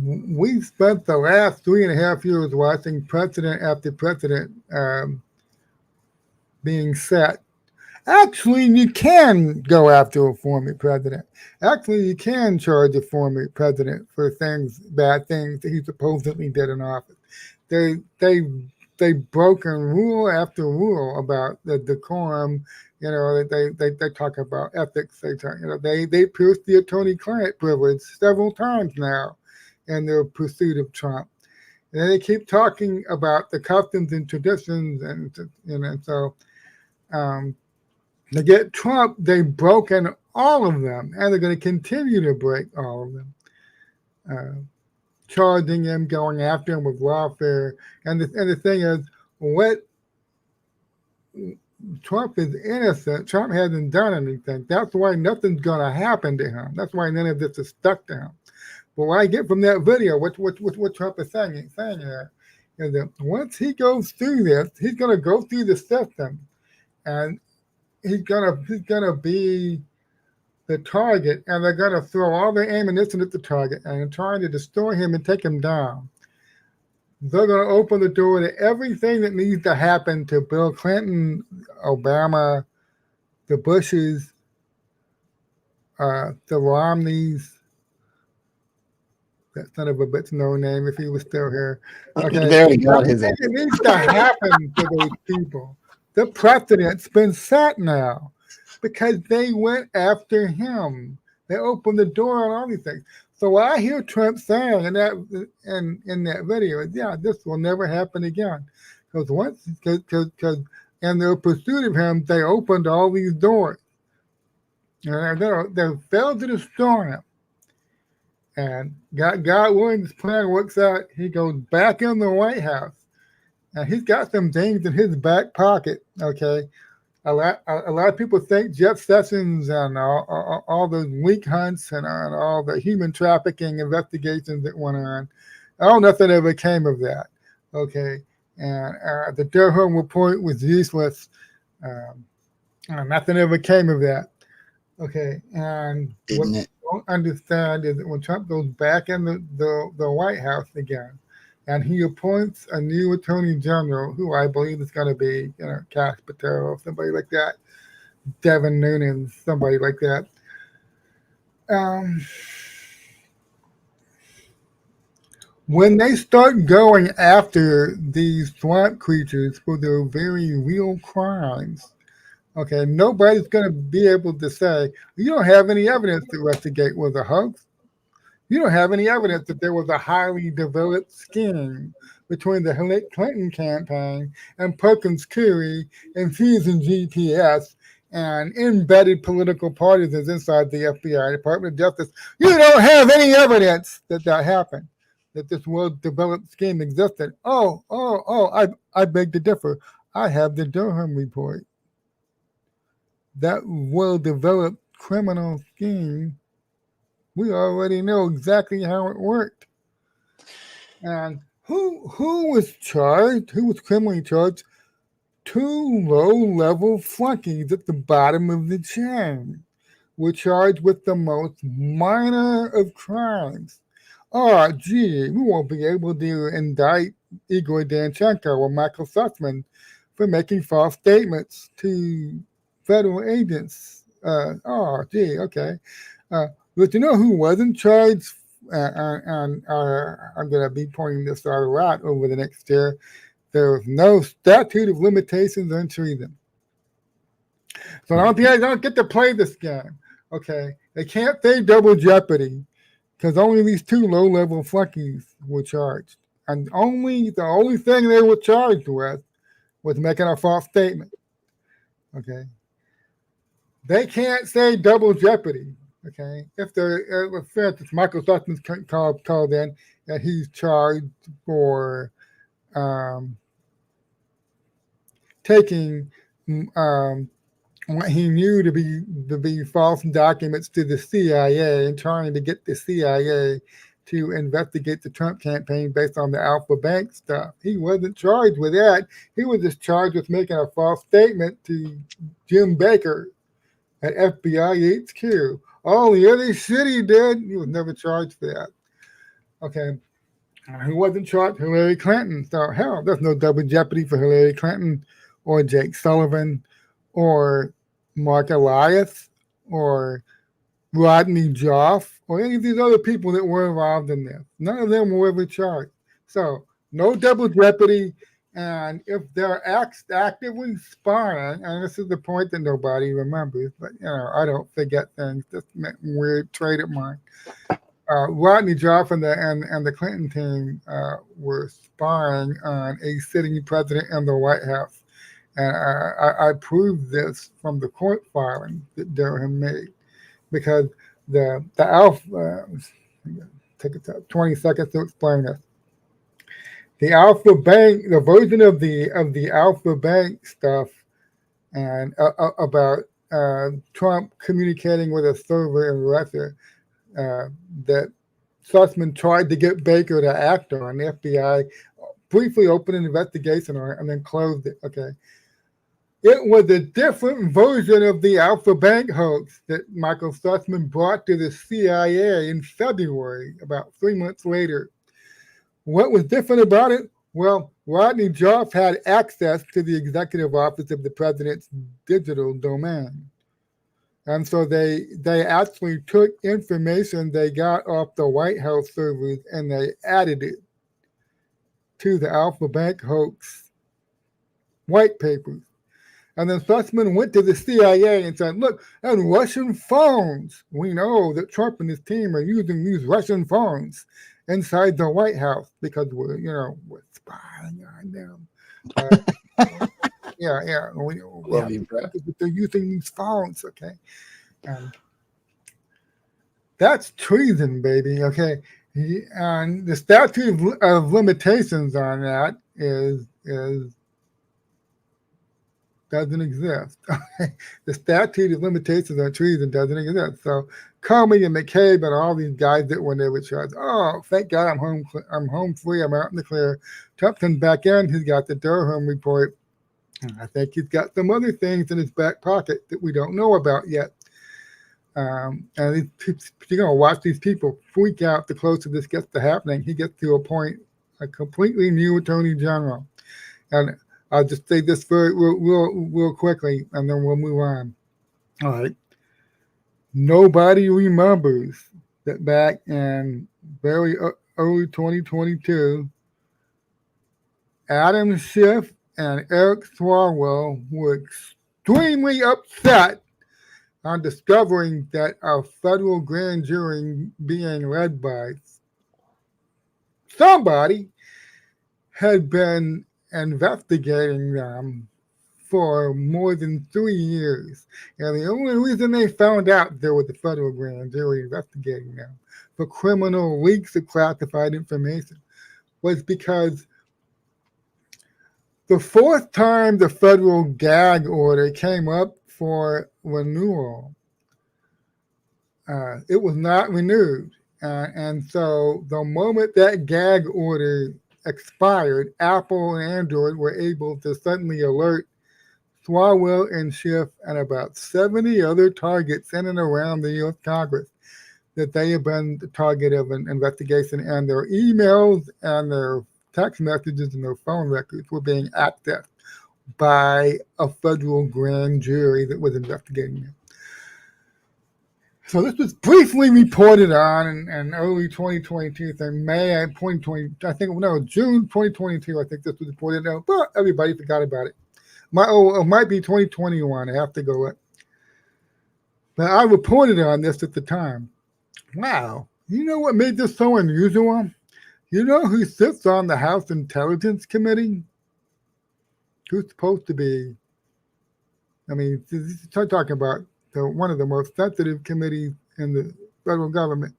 We've spent the last 3.5 years watching precedent after precedent being set. Actually, you can go after a former president. Actually, you can charge a former president for bad things that he supposedly did in office. They've broken rule after rule about the decorum. You know, they talk about ethics. They pierced the attorney-client privilege several times now in their pursuit of Trump. And they keep talking about the customs and traditions, and so to get Trump, they've broken all of them, and they're going to continue to break all of them, charging him, going after him with lawfare. And the thing is, what Trump is innocent. Trump hasn't done anything. That's why nothing's going to happen to him. That's why none of this is stuck to him. But what I get from that video, what Trump is saying here, is that once he goes through this, he's going to go through the system, and he's gonna be the target, and they're gonna throw all their ammunition at the target and trying to destroy him and take him down. They're gonna open the door to everything that needs to happen to Bill Clinton, Obama, the Bushes, the Romneys. That son of a bitch, no name if he was still here. Okay, there he got his. It needs to happen to those people. The precedent's been set now because they went after him. They opened the door on all these things. So what I hear Trump saying in that video is, yeah, this will never happen again. Because in their pursuit of him, they opened all these doors. And they failed to destroy him. And God willing, this plan works out. He goes back in the White House. And he's got some things in his back pocket, okay? A lot of people think Jeff Sessions and all those leak hunts and all the human trafficking investigations that went on, nothing ever came of that, okay? And the Durham report was useless. Nothing ever came of that. Okay, and what Didn't we it? don't understand is that when Trump goes back in the White House again, and he appoints a new attorney general, who I believe is going to be, Cash Patel or somebody like that, Devin Nunes, somebody like that. Um, when they start going after these swamp creatures for their very real crimes, okay, nobody's going to be able to say, you don't have any evidence to investigate was a hoax. You don't have any evidence that there was a highly developed scheme between the Hillary Clinton campaign and Perkins Coie and Fusion GPS and embedded political partisans inside the FBI, Department of Justice. You don't have any evidence that that happened, that this well-developed scheme existed. I beg to differ. I have the Durham report. That well-developed criminal scheme, we already know exactly how it worked. And who was charged? Who was criminally charged? Two low-level flunkies at the bottom of the chain were charged with the most minor of crimes. Oh, gee, we won't be able to indict Igor Danchenko or Michael Sussman for making false statements to federal agents. Okay. But you know who wasn't charged? And I'm going to be pointing this out a lot over the next year. There was no statute of limitations on treason. So I don't get to play this game. Okay. They can't say double jeopardy because only these two low-level flunkies were charged. And the only thing they were charged with was making a false statement. Okay. They can't say double jeopardy. Okay. If for instance, Michael Sussman's called in and he's charged for taking what he knew to be false documents to the CIA and trying to get the CIA to investigate the Trump campaign based on the Alpha Bank stuff. He wasn't charged with that. He was just charged with making a false statement to Jim Baker at FBI HQ. All the other shit he did, he was never charged for that. Okay. He wasn't charged for Hillary Clinton. So, hell, there's no double jeopardy for Hillary Clinton or Jake Sullivan or Mark Elias or Rodney Joff or any of these other people that were involved in this. None of them were ever charged. So, no double jeopardy. And if they're actively spying, and this is the point that nobody remembers, but I don't forget things. That's a weird trait of mine. Rodney Joff and the Clinton team were spying on a sitting president in the White House, and I proved this from the court filing that Durham made, because the Alpha. Take it 20 seconds to explain this. The Alpha Bank, the version of the Alpha Bank stuff, and about Trump communicating with a server in Russia that Sussman tried to get Baker to act on. The FBI briefly opened an investigation on it and then closed it. Okay. It was a different version of the Alpha Bank hoax that Michael Sussman brought to the CIA in February, about 3 months later. What was different about it? Well, Rodney Joff had access to the executive office of the president's digital domain. And so they actually took information they got off the White House servers and they added it to the Alpha Bank hoax white papers. And then Sussman went to the CIA and said, look, on Russian phones, we know that Trump and his team are using these Russian phones inside the White House because we're spying on them. Love you, Brett. They're using these phones, okay? And that's treason, baby, okay? And the statute of limitations on that is doesn't exist. The statute of limitations on treason doesn't exist. So Comey and McCabe and all these guys that were never charged. Oh, thank God I'm home free. I'm out in the clear. Trump comes back in. He's got the Durham report. I think he's got some other things in his back pocket that we don't know about yet. And you're going to watch these people freak out the closer this gets to happening. He gets to appoint a completely new attorney general. And I'll just say this very real quickly, and then we'll move on. All right. Nobody remembers that back in very early 2022, Adam Schiff and Eric Swalwell were extremely upset on discovering that a federal grand jury being led by somebody had been investigating them for more than 3 years. And the only reason they found out there was a federal grand jury investigating them for criminal leaks of classified information was because the fourth time the federal gag order came up for renewal, it was not renewed. And so the moment that gag order expired, Apple and Android were able to suddenly alert Swalwell and Schiff and about 70 other targets in and around the U.S. Congress that they have been the target of an investigation, and their emails and their text messages and their phone records were being accessed by a federal grand jury that was investigating them. So this was briefly reported on in early 2022, May 2020, June 2022, I think this was reported out, but everybody forgot about it. It might be 2021, I have to go with. But I reported on this at the time. Wow, you know what made this so unusual? You know who sits on the House Intelligence Committee? Who's supposed to be, start talking about one of the most sensitive committees in the federal government.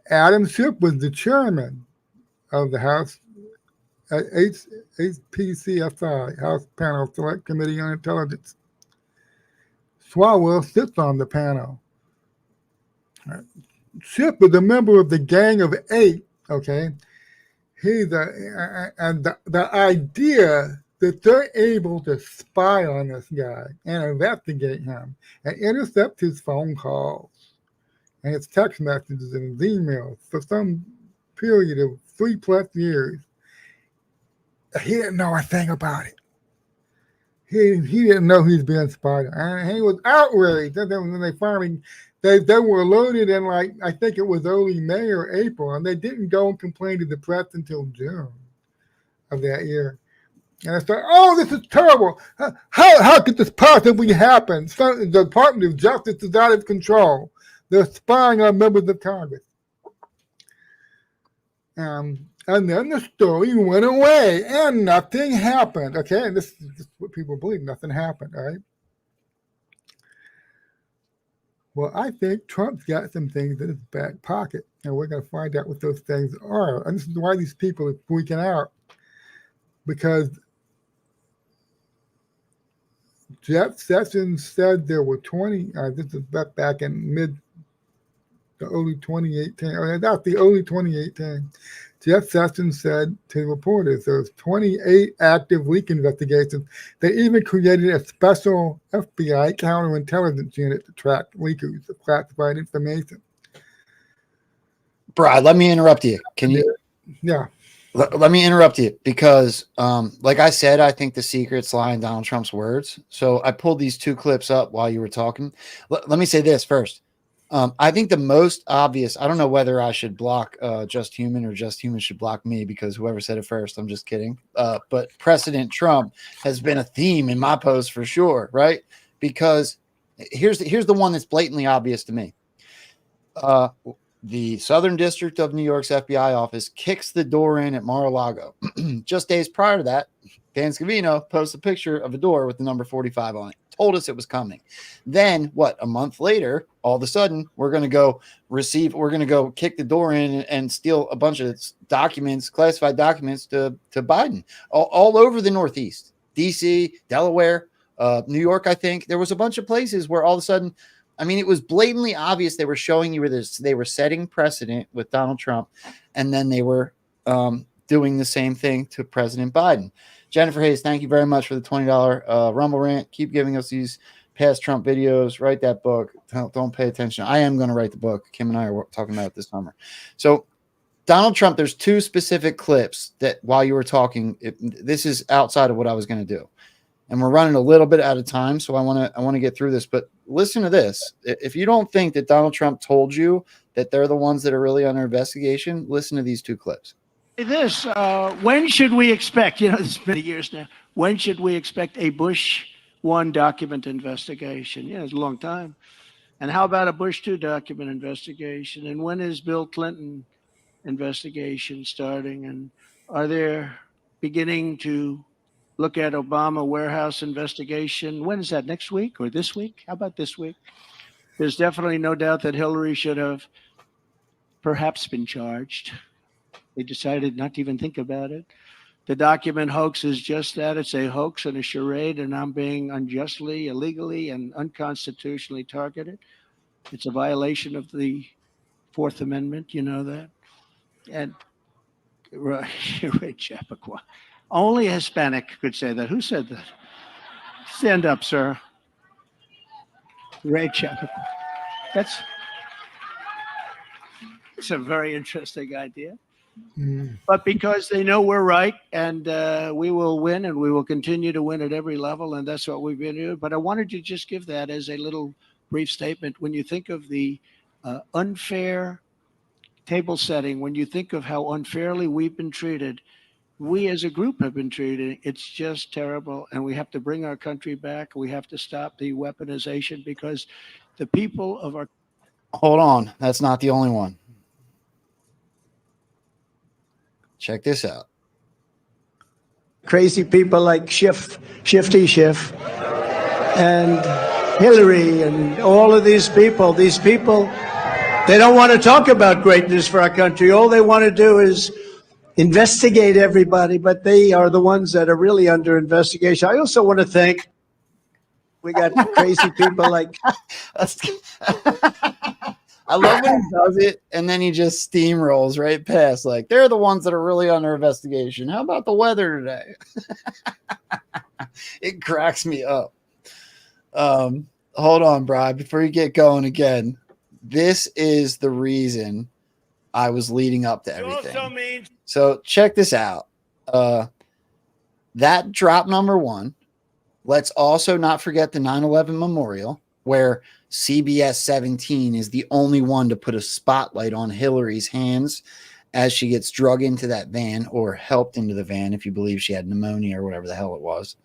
Adam Schiff was the chairman of the House HPCSI, House Panel Select Committee on Intelligence. Swalwell sits on the panel. Schiff was a member of the Gang of Eight, okay? And the idea that they're able to spy on this guy and investigate him and intercept his phone calls and his text messages and his emails for some period of 3+ years, he didn't know a thing about it. He didn't know he was being spied on. And he was outraged. And then when they finally, they were alerted in I think it was early May or April, and they didn't go and complain to the press until June of that year. And I started, this is terrible. How could this possibly happen? The Department of Justice is out of control. They're spying on members of Congress. And then the story went away and nothing happened. Okay, and this is what people believe, nothing happened, all right? Well, I think Trump's got some things in his back pocket, and we're going to find out what those things are. And this is why these people are freaking out, because Jeff Sessions said there were 20, this is back in early 2018, or about the early 2018. Jeff Sessions said to reporters there was 28 active leak investigations. They even created a special FBI counterintelligence unit to track leakers of classified information. Brad, let me interrupt you. Can you? Yeah. Let me interrupt you because, like I said, I think the secret's lie in Donald Trump's words. So I pulled these two clips up while you were talking. Let me say this first. I think the most obvious, I don't know whether I should block Just Human or Just Human should block me, because whoever said it first, I'm just kidding. But President Trump has been a theme in my post for sure, right? Because here's the one that's blatantly obvious to me. The Southern District of New York's FBI office kicks the door in at Mar-a-Lago. Just days prior to that, Dan Scavino posts a picture of a door with the number 45 on it. Told us it was coming. Then, a month later, all of a sudden, we're going to go kick the door in and steal a bunch of documents, classified documents to Biden all over the Northeast, D.C., Delaware, New York, I think. There was a bunch of places where all of a sudden, it was blatantly obvious they were showing you where they were setting precedent with Donald Trump, and then they were doing the same thing to President Biden. Jennifer Hayes, thank you very much for the $20 Rumble rant. Keep giving us these past Trump videos. Write that book. Don't pay attention. I am going to write the book. Kim and I are talking about it this summer. So Donald Trump, there's two specific clips that while you were talking, this is outside of what I was going to do. And we're running a little bit out of time, so I want to get through this. But listen to this. If you don't think that Donald Trump told you that they're the ones that are really under investigation, listen to these two clips. This, when should we expect, it's been years now, when should we expect a Bush 1 document investigation? Yeah, it's a long time. And how about a Bush 2 document investigation? And when is Bill Clinton investigation starting? And are they beginning to look at Obama warehouse investigation? When is that, next week or this week? How about this week? There's definitely no doubt that Hillary should have perhaps been charged. They decided not to even think about it. The document hoax is just that. It's a hoax and a charade, and I'm being unjustly, illegally, and unconstitutionally targeted. It's a violation of the Fourth Amendment. You know that. And Ray Chappaqua. Only a Hispanic could say that. Who said that? Stand up, sir. Ray Chappaqua. That's a very interesting idea. But because they know we're right, and we will win, and we will continue to win at every level, and that's what we've been doing. But I wanted to just give that as a little brief statement. When you think of the unfair table setting, when you think of how unfairly we've been treated, we as a group have been treated, it's just terrible. And we have to bring our country back. We have to stop the weaponization, because the people of our... Hold on. That's not the only one. Check this out. Crazy people like Shifty Schiff and Hillary and all of these people, they don't want to talk about greatness for our country. All they want to do is investigate everybody, but they are the ones that are really under investigation. I also want to thank, we got crazy people like... I love when he does it, and then he just steamrolls right past. Like, they're the ones that are really under investigation. How about the weather today? It cracks me up. Hold on, Brian, before you get going again. This is the reason I was leading up to everything. So check this out. That drop number 1. Let's also not forget the 9/11 memorial, where CBS 17 is the only one to put a spotlight on Hillary's hands as she gets drug into that van, or helped into the van if you believe she had pneumonia or whatever the hell it was.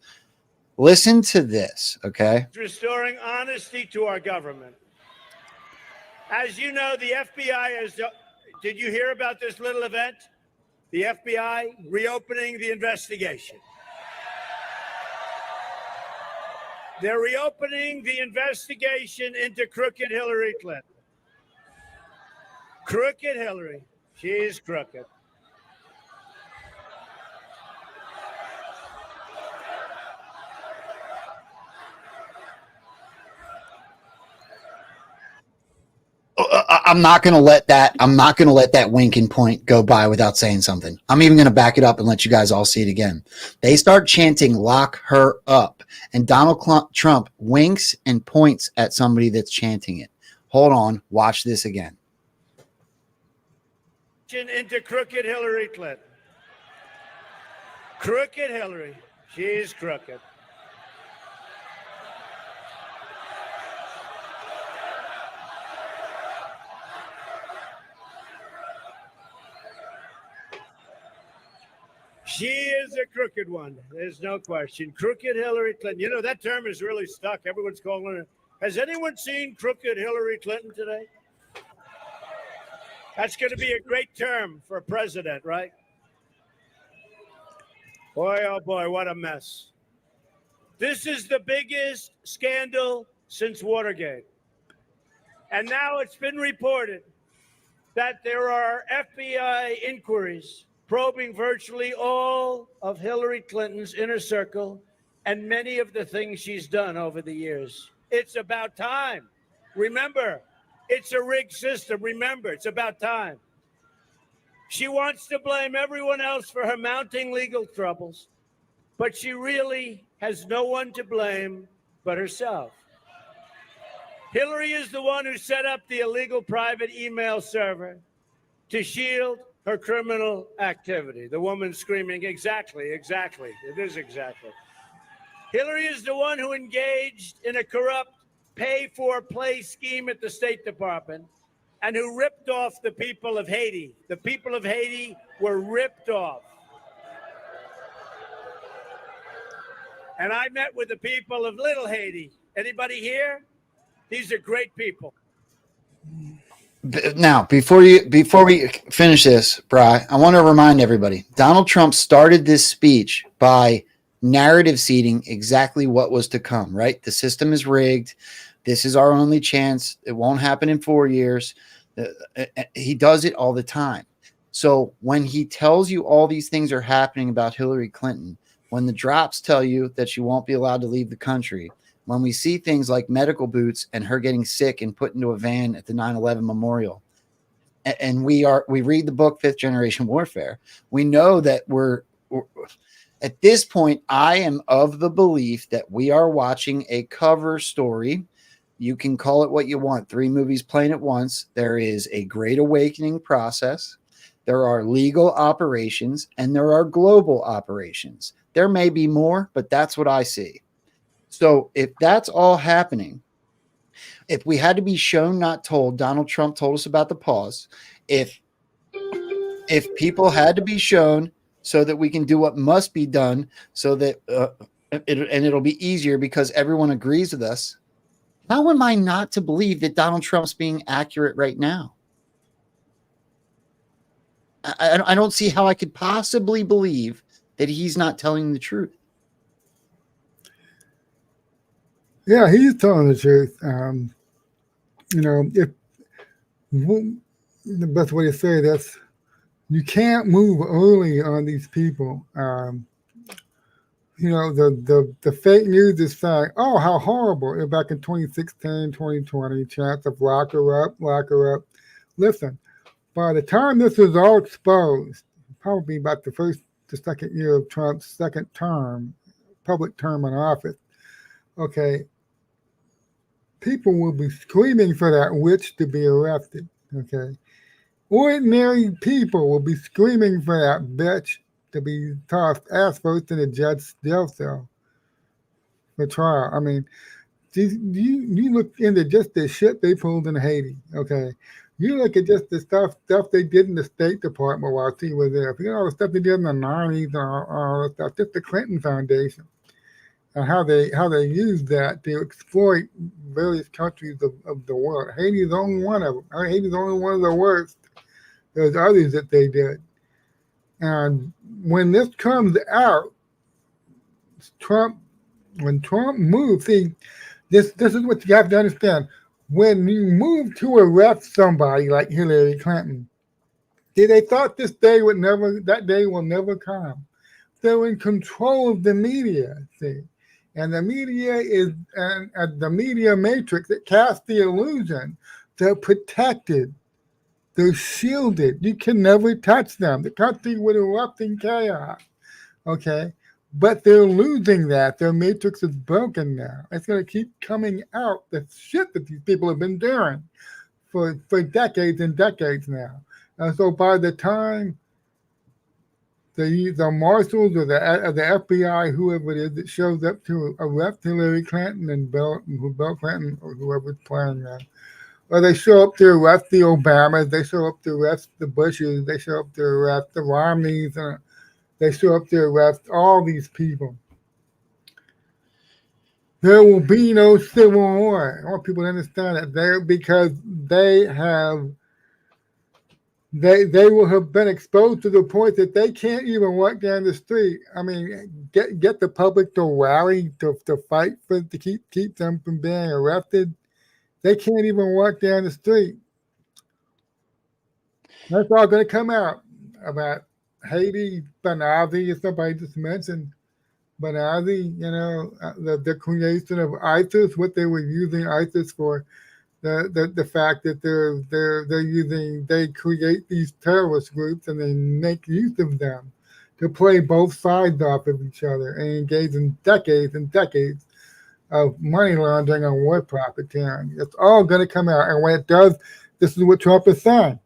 Listen to this, okay? Restoring honesty to our government. As you know, the FBI is... Did you hear about this little event? The FBI reopening the investigation. They're reopening the investigation into crooked Hillary Clinton. Crooked Hillary. She's crooked. I'm not going to let that wink and point go by without saying something. I'm even going to back it up and let you guys all see it again. They start chanting, "Lock her up." And Donald Trump winks and points at somebody that's chanting it. Hold on. Watch this again. Into crooked Hillary Clinton. Crooked Hillary. She's crooked. She is a crooked one. There's no question. Crooked Hillary Clinton. You know, that term is really stuck. Everyone's calling her. Has anyone seen crooked Hillary Clinton today? That's going to be a great term for a president, right? Boy, oh boy, what a mess. This is the biggest scandal since Watergate. And now it's been reported that there are FBI inquiries probing virtually all of Hillary Clinton's inner circle and many of the things she's done over the years. It's about time. Remember, it's a rigged system. Remember, it's about time. She wants to blame everyone else for her mounting legal troubles, but she really has no one to blame but herself. Hillary is the one who set up the illegal private email server to shield her criminal activity. The woman screaming, exactly, exactly. It is exactly. Hillary is the one who engaged in a corrupt pay-for-play scheme at the State Department and who ripped off the people of Haiti. The people of Haiti were ripped off. And I met with the people of Little Haiti. Anybody here? These are great people. Now, before we finish this, Bri, I want to remind everybody: Donald Trump started this speech by narrative seeding exactly what was to come. Right? The system is rigged. This is our only chance. It won't happen in 4 years. He does it all the time. So when he tells you all these things are happening about Hillary Clinton, when the drops tell you that she won't be allowed to leave the country, when we see things like medical boots and her getting sick and put into a van at the 9/11 memorial, and we read the book Fifth Generation Warfare, we know that we're at this point, I am of the belief that we are watching a cover story. You can call it what you want. 3 movies playing at once. There is a great awakening process. There are legal operations and there are global operations. There may be more, but that's what I see. So if that's all happening, if we had to be shown, not told, Donald Trump told us about the pause. If people had to be shown so that we can do what must be done, so that it'll be easier because everyone agrees with us. How am I not to believe that Donald Trump's being accurate right now? I don't see how I could possibly believe that he's not telling the truth. Yeah, he's telling the truth. If the best way to say this, you can't move early on these people. The fake news is saying, oh, how horrible. Back in 2016, 2020, chance of lock her up. Listen, by the time this was all exposed, probably about the second year of Trump's second term, public term in office, okay, people will be screaming for that witch to be arrested, okay? Ordinary people will be screaming for that bitch to be tossed ass first in a judge's jail cell for trial. I mean, you look into just the shit they pulled in Haiti, okay? You look at just the stuff they did in the State Department while she was there. You know, all the stuff they did in the 90s and all that stuff, just the Clinton Foundation, and how they used that to exploit various countries of the world. Haiti is only one of them. Haiti is only one of the worst. There's others that they did. And when this comes out, when Trump moved, see, this is what you have to understand. When you move to arrest somebody like Hillary Clinton, they thought that day will never come. They're in control of the media, see. And the media is the media matrix that casts the illusion they're protected. They're shielded. You can never touch them. The country would erupt in chaos. Okay? But they're losing that. Their matrix is broken now. It's going to keep coming out, the shit that these people have been doing for decades and decades now. And so by the time the marshals or the FBI, whoever it is that shows up to arrest Hillary Clinton and Bill Clinton or whoever's playing that, or they show up to arrest the Obamas, they show up to arrest the Bushes, they show up to arrest the Romneys, they show up to arrest all these people. There will be no civil war. I want people to understand that because they will have been exposed to the point that they can't even walk down the street. I mean, get the public to rally to fight to keep them from being arrested. They can't even walk down the street. That's all going to come out about Haiti, Benghazi, as somebody just mentioned. Benghazi, the creation of ISIS, what they were using ISIS for. the fact that they create these terrorist groups and they make use of them to play both sides off of each other and engage in decades and decades of money laundering and war profiteering. It's all going to come out, and when it does, this is what Trump is saying.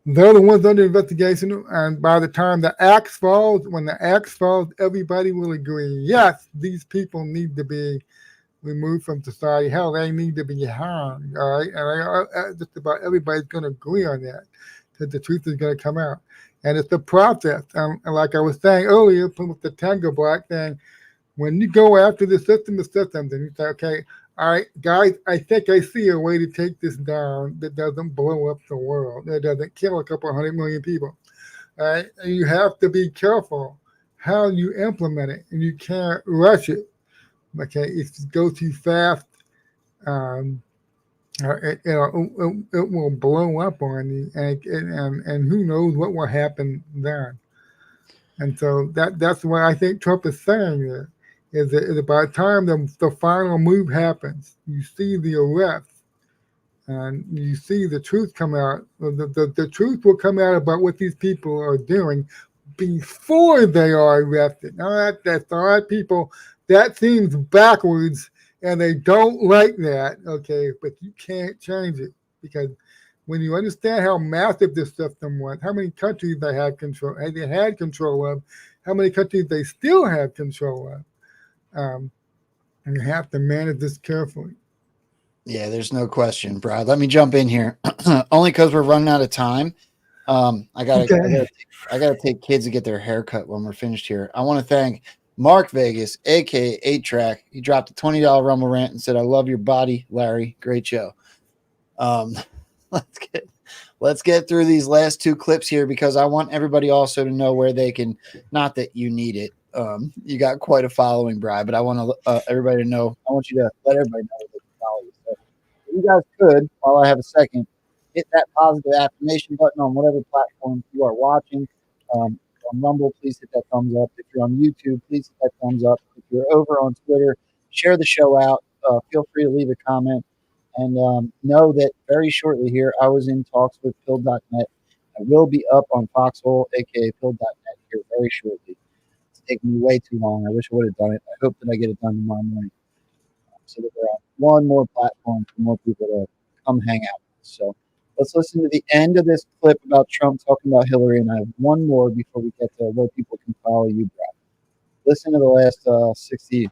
They're the ones under investigation, and by the time the axe falls, when the axe falls, everybody will agree, yes, these people need to be removed from society. Hell, they need to be hanged, all right? And just about everybody's going to agree on that the truth is going to come out. And it's a process. And like I was saying earlier, with the Tango Black thing, when you go after the system of systems and you say, okay, all right, guys, I think I see a way to take this down that doesn't blow up the world, that doesn't kill a couple 100 million people. All right, and you have to be careful how you implement it, and you can't rush it. Okay, if you go too fast, it will blow up on you, and who knows what will happen then. And so that's what I think Trump is saying there. Is that by the time the final move happens, you see the arrest, and you see the truth come out. The truth will come out about what these people are doing before they are arrested. Now that's all right, people. That seems backwards, and they don't like that. Okay, but you can't change it, because when you understand how massive this system was, how many countries they had control of, how many countries they still have control of. And you have to manage this carefully. Yeah, there's no question, Brad. Let me jump in here, only because we're running out of time. I gotta take kids to get their hair cut when we're finished here. I want to thank Mark Vegas, aka 8-Track. He dropped a $20 Rumble rant and said, "I love your body, Larry. Great show." Let's get through these last two clips here, because I want everybody also to know where they can. Not that you need it. You got quite a following, Brad, but I want everybody to know. I want you to let everybody know that they can follow you. So if you guys could, while I have a second, hit that positive affirmation button on whatever platform you are watching. On Rumble, please hit that thumbs up. If you're on YouTube, please hit that thumbs up. If you're over on Twitter, share the show out. Feel free to leave a comment. And know that very shortly here, I was in talks with Pill.net. I will be up on Foxhole, aka Pill.net, here very shortly. It's taking me way too long. I wish I would have done it. I hope that I get it done tomorrow morning, so that we're on one more platform for more people to come hang out with. So let's listen to the end of this clip about Trump talking about Hillary, and I have one more before we get to where people can follow you, Brad. Listen to the last 60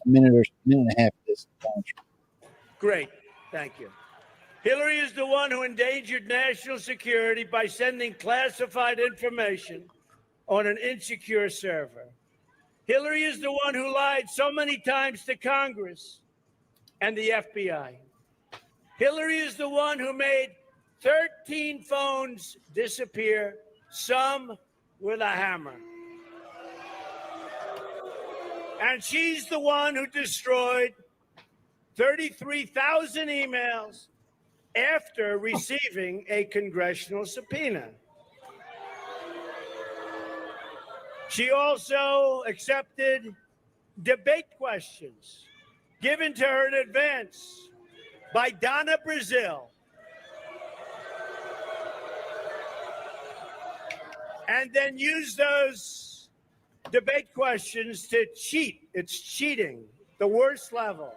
minute and a half of this. Great. Thank you. Hillary is the one who endangered national security by sending classified information on an insecure server. Hillary is the one who lied so many times to Congress and the FBI. Hillary is the one who made 13 phones disappear, some with a hammer. And she's the one who destroyed 33,000 emails after receiving a congressional subpoena. She also accepted debate questions given to her in advance by Donna Brazile, and then used those debate questions to cheat. It's cheating, the worst level.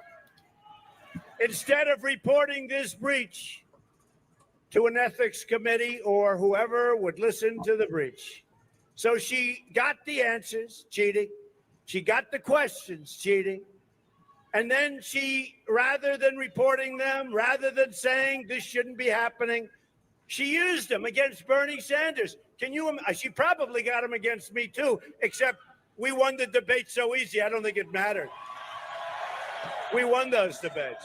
Instead of reporting this breach to an ethics committee or whoever would listen to the breach. So she got the answers, cheating. She got the questions, cheating. And then she, rather than reporting them, rather than saying this shouldn't be happening, she used them against Bernie Sanders. She probably got them against me too, except we won the debate so easy, I don't think it mattered. We won those debates.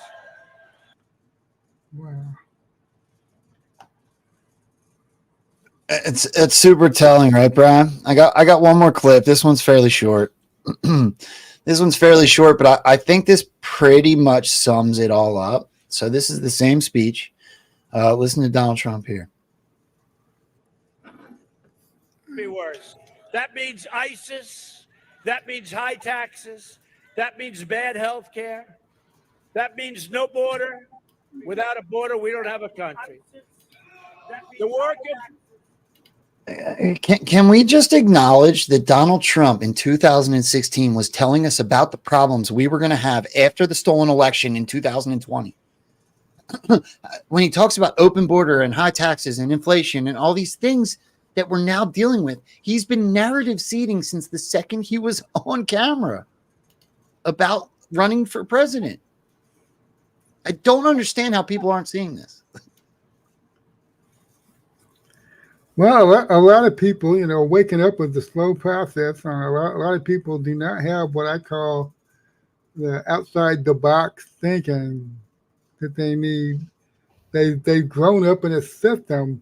Wow. It's super telling, right, Brian? I got one more clip. This one's fairly short. This one's fairly short, but I think this pretty much sums it all up. So this is the same speech. Listen to Donald Trump here. Be worse. That means ISIS. That means high taxes. That means bad health care. That means no border. Without a border, we don't have a country. The war Can we just acknowledge that Donald Trump in 2016 was telling us about the problems we were going to have after the stolen election in 2020? When he talks about open border and high taxes and inflation and all these things that we're now dealing with, he's been narrative seeding since the second he was on camera about running for president. I don't understand how people aren't seeing this. Well, a lot of people, waking up with the slow process. A lot of people do not have what I call the outside the box thinking that they need. They've grown up in a system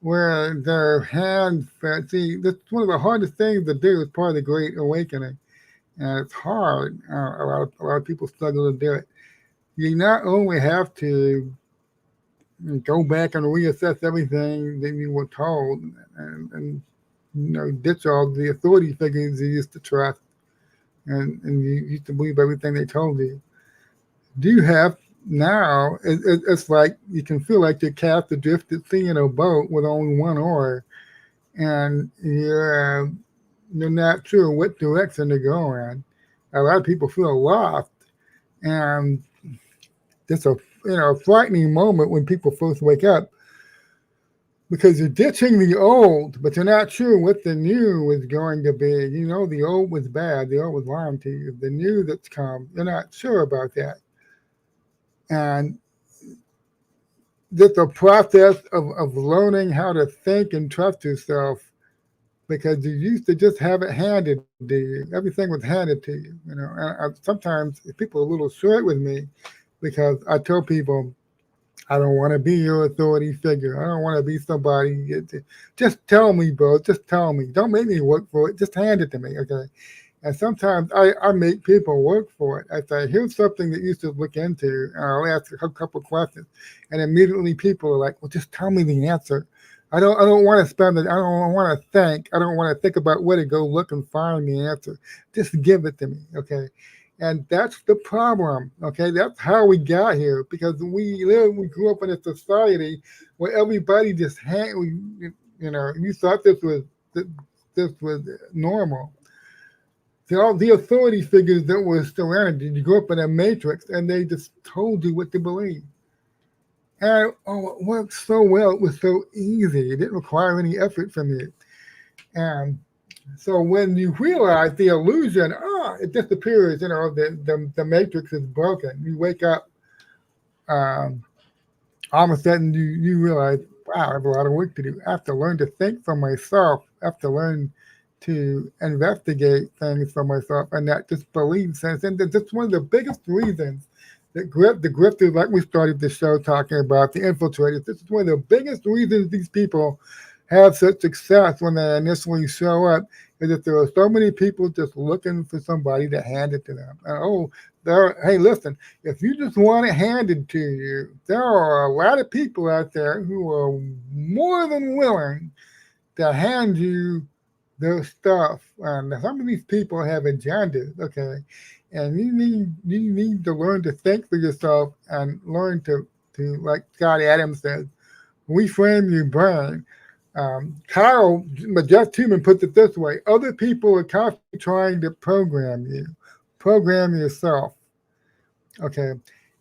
where their hands. See, that's one of the hardest things to do as part of the Great Awakening, and it's hard. A lot of people struggle to do it. You not only have to go back and reassess everything that you were told, and ditch all the authority figures you used to trust, and you used to believe everything they told you. Do you have now? It's like you can feel like you're cast adrift at sea in a boat with only one oar, and you're not sure what direction to go in. A lot of people feel lost, and it's a frightening moment when people first wake up, because you're ditching the old, but you're not sure what the new is going to be. The old was bad, the old was lying to you. The new that's come, you're not sure about that. And just the process of learning how to think and trust yourself, because you used to just have it handed to you. Everything was handed to you. And sometimes people are a little short with me, because I tell people, I don't want to be your authority figure. I don't want to be somebody. Just tell me, bro. Just tell me. Don't make me work for it. Just hand it to me, okay? And sometimes I make people work for it. I say, here's something that you should look into. And I'll ask a couple questions. And immediately people are like, well, just tell me the answer. I don't want to spend it. I don't want to think. I don't want to think about where to go look and find the answer. Just give it to me, okay? And that's the problem, okay? That's how we got here, because we grew up in a society where everybody just you thought this was normal. All the authority figures that were surrounded you, you grew up in a matrix, and they just told you what to believe. And it worked so well. It was so easy. It didn't require any effort from you. And so when you realize the illusion, it disappears. The matrix is broken. You wake up, all of a sudden you realize, wow, I have a lot of work to do. I have to learn to think for myself. I have to learn to investigate things for myself, and not just believe things. And that's one of the biggest reasons that the grifters, like we started the show talking about, the infiltrators, this is one of the biggest reasons these people have such success when they initially show up, is that there are so many people just looking for somebody to hand it to them. And hey, listen, if you just want it handed to you, there are a lot of people out there who are more than willing to hand you their stuff. And some of these people have agendas, okay? And you need to learn to think for yourself, and learn to like Scott Adams says, reframe your brain. Jeff Tubman puts it this way: other people are constantly trying to program you. Program yourself. Okay.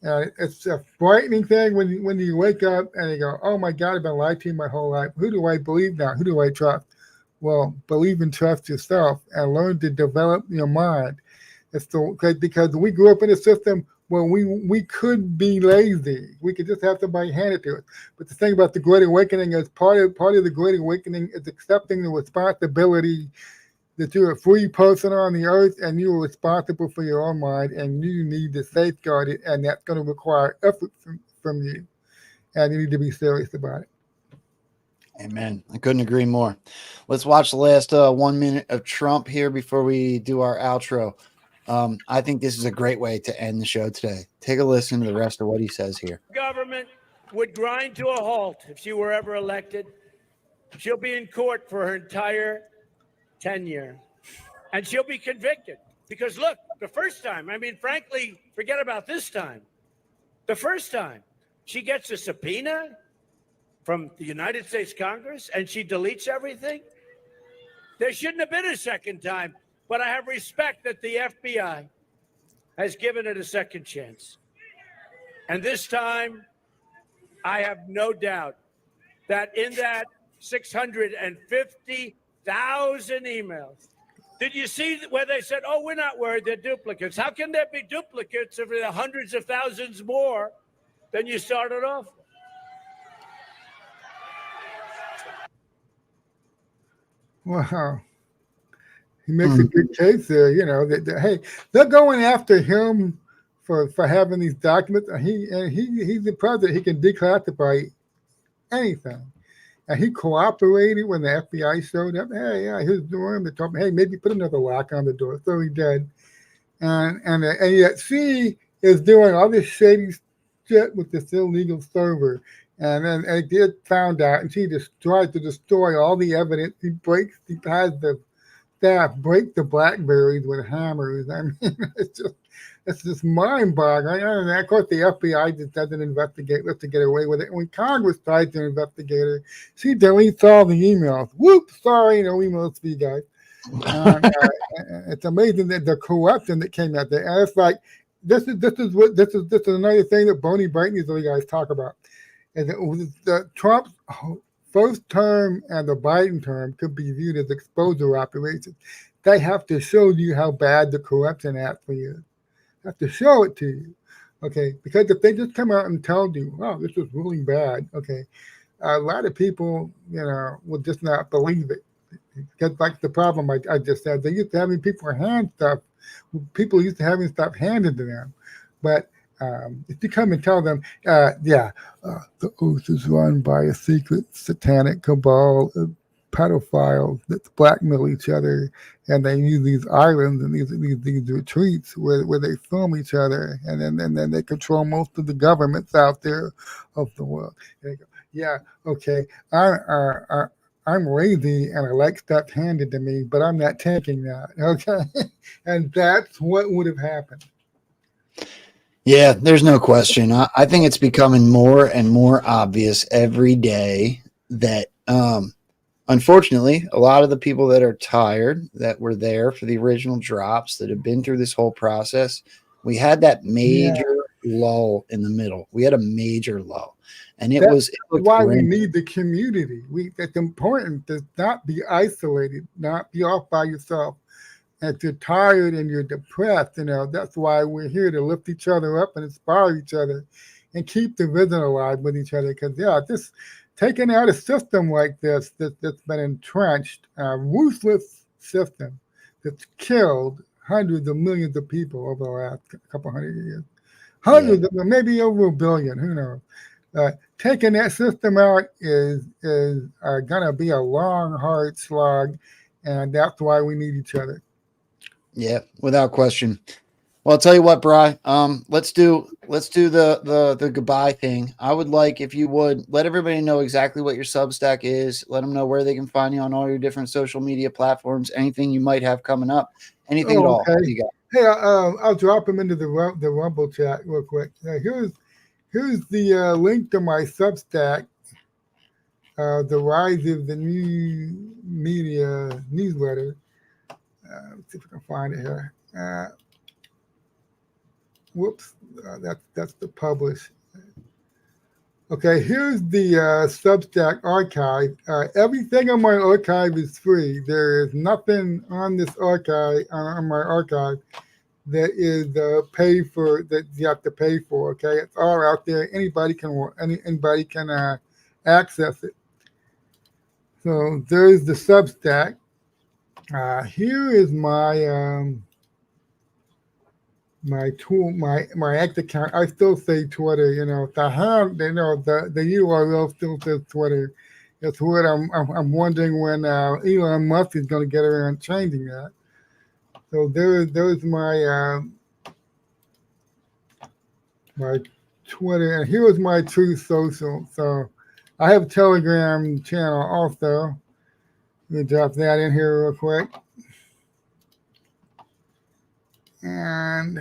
It's a frightening thing when you wake up and you go, oh my God, I've been lied to my whole life. Who do I believe now? Who do I trust? Well, believe and trust yourself, and learn to develop your mind. Because we grew up in a system where we could be lazy. We could just have somebody hand it to us. But the thing about the Great Awakening is part of the Great Awakening is accepting the responsibility that you're a free person on the earth, and you are responsible for your own mind, and you need to safeguard it, and that's going to require effort from you, and you need to be serious about it. Amen. I couldn't agree more. Let's watch the last 1 minute of Trump here before we do our outro. I think this is a great way to end the show today. Take a listen to the rest of what he says here. Government would grind to a halt if she were ever elected. She'll be in court for her entire tenure, and she'll be convicted. Because look, the first time, frankly, forget about this time. The first time, She gets a subpoena from the United States Congress and she deletes everything. There shouldn't have been a second time, but I have respect that the FBI has given it a second chance. And this time, I have no doubt that in that 650,000 emails, did you see where they said, oh, we're not worried, they're duplicates? How can there be duplicates if there are hundreds of thousands more than you started off with? Wow. He makes a good case there, that hey, they're going after him for having these documents. He's the president. He can declassify anything. And he cooperated when the FBI showed up. Hey, yeah, he was doing. They told me, hey, maybe put another lock on the door. So he did. And yet she is doing all this shady shit with this illegal server. And then they did found out, and she just tried to destroy all the evidence. He has the staff break the Blackberries with hammers. I mean, it's just mind-boggling. And of course, the FBI just doesn't investigate, lets her get away with it. And when Congress tries to investigate her, she deletes all the emails. Whoops, sorry, no emails for you guys. It's amazing that the corruption that came out there. And it's like this is another thing that Bonnie Bright and these other guys talk about. And the Trump's first term and the Biden term could be viewed as exposure operations. They have to show you how bad the corruption actually is. They have to show it to you, okay? Because if they just come out and tell you, "Oh, this is really bad," okay, a lot of people, will just not believe it. Because like the problem I just said, they used to having people hand stuff. People used to having stuff handed to them, but if you come and tell them, the oath is run by a secret satanic cabal of pedophiles that blackmail each other, and they use these islands and these retreats where they film each other, and then they control most of the governments out there of the world. They go, yeah, okay, I'm lazy and I like stuff handed to me, but I'm not taking that, okay? And that's what would have happened. Yeah, there's no question. I think it's becoming more and more obvious every day that, unfortunately, a lot of the people that are tired, that were there for the original drops, that have been through this whole process, we had that major lull in the middle. We had a major lull. And that's why we need the community. It's important to not be isolated, not be off by yourself. And if you're tired and you're depressed, that's why we're here to lift each other up and inspire each other and keep the vision alive with each other. Because, just taking out a system like this that's been entrenched, a ruthless system that's killed hundreds of millions of people over the last couple hundred years. Hundreds of them, maybe over 1 billion, who knows? Taking that system out is going to be a long, hard slog, and that's why we need each other. Yeah, without question. Well, I'll tell you what, Bri. Let's do the goodbye thing. I would like, if you would, let everybody know exactly what your Substack is. Let them know where they can find you on all your different social media platforms. Anything you might have coming up. Anything at all. Okay. You got? Hey, I'll drop them into the Rumble chat real quick. Here's the link to my Substack, The Rise of the New Media newsletter. Let's see if I can find it here. Whoops, that's the publish. Okay, here's the Substack archive. Everything on my archive is free. There is nothing on this archive, on my archive, that is paid for, that you have to pay for. Okay, it's all out there. Anybody can access it. So there's the Substack. Here is my my act account. I still say Twitter. The URL still says Twitter. It's what I'm wondering when Elon Musk is going to get around changing that. So there's my my Twitter, and here's my Truth Social. So I have a Telegram channel also. Let me drop that in here real quick. And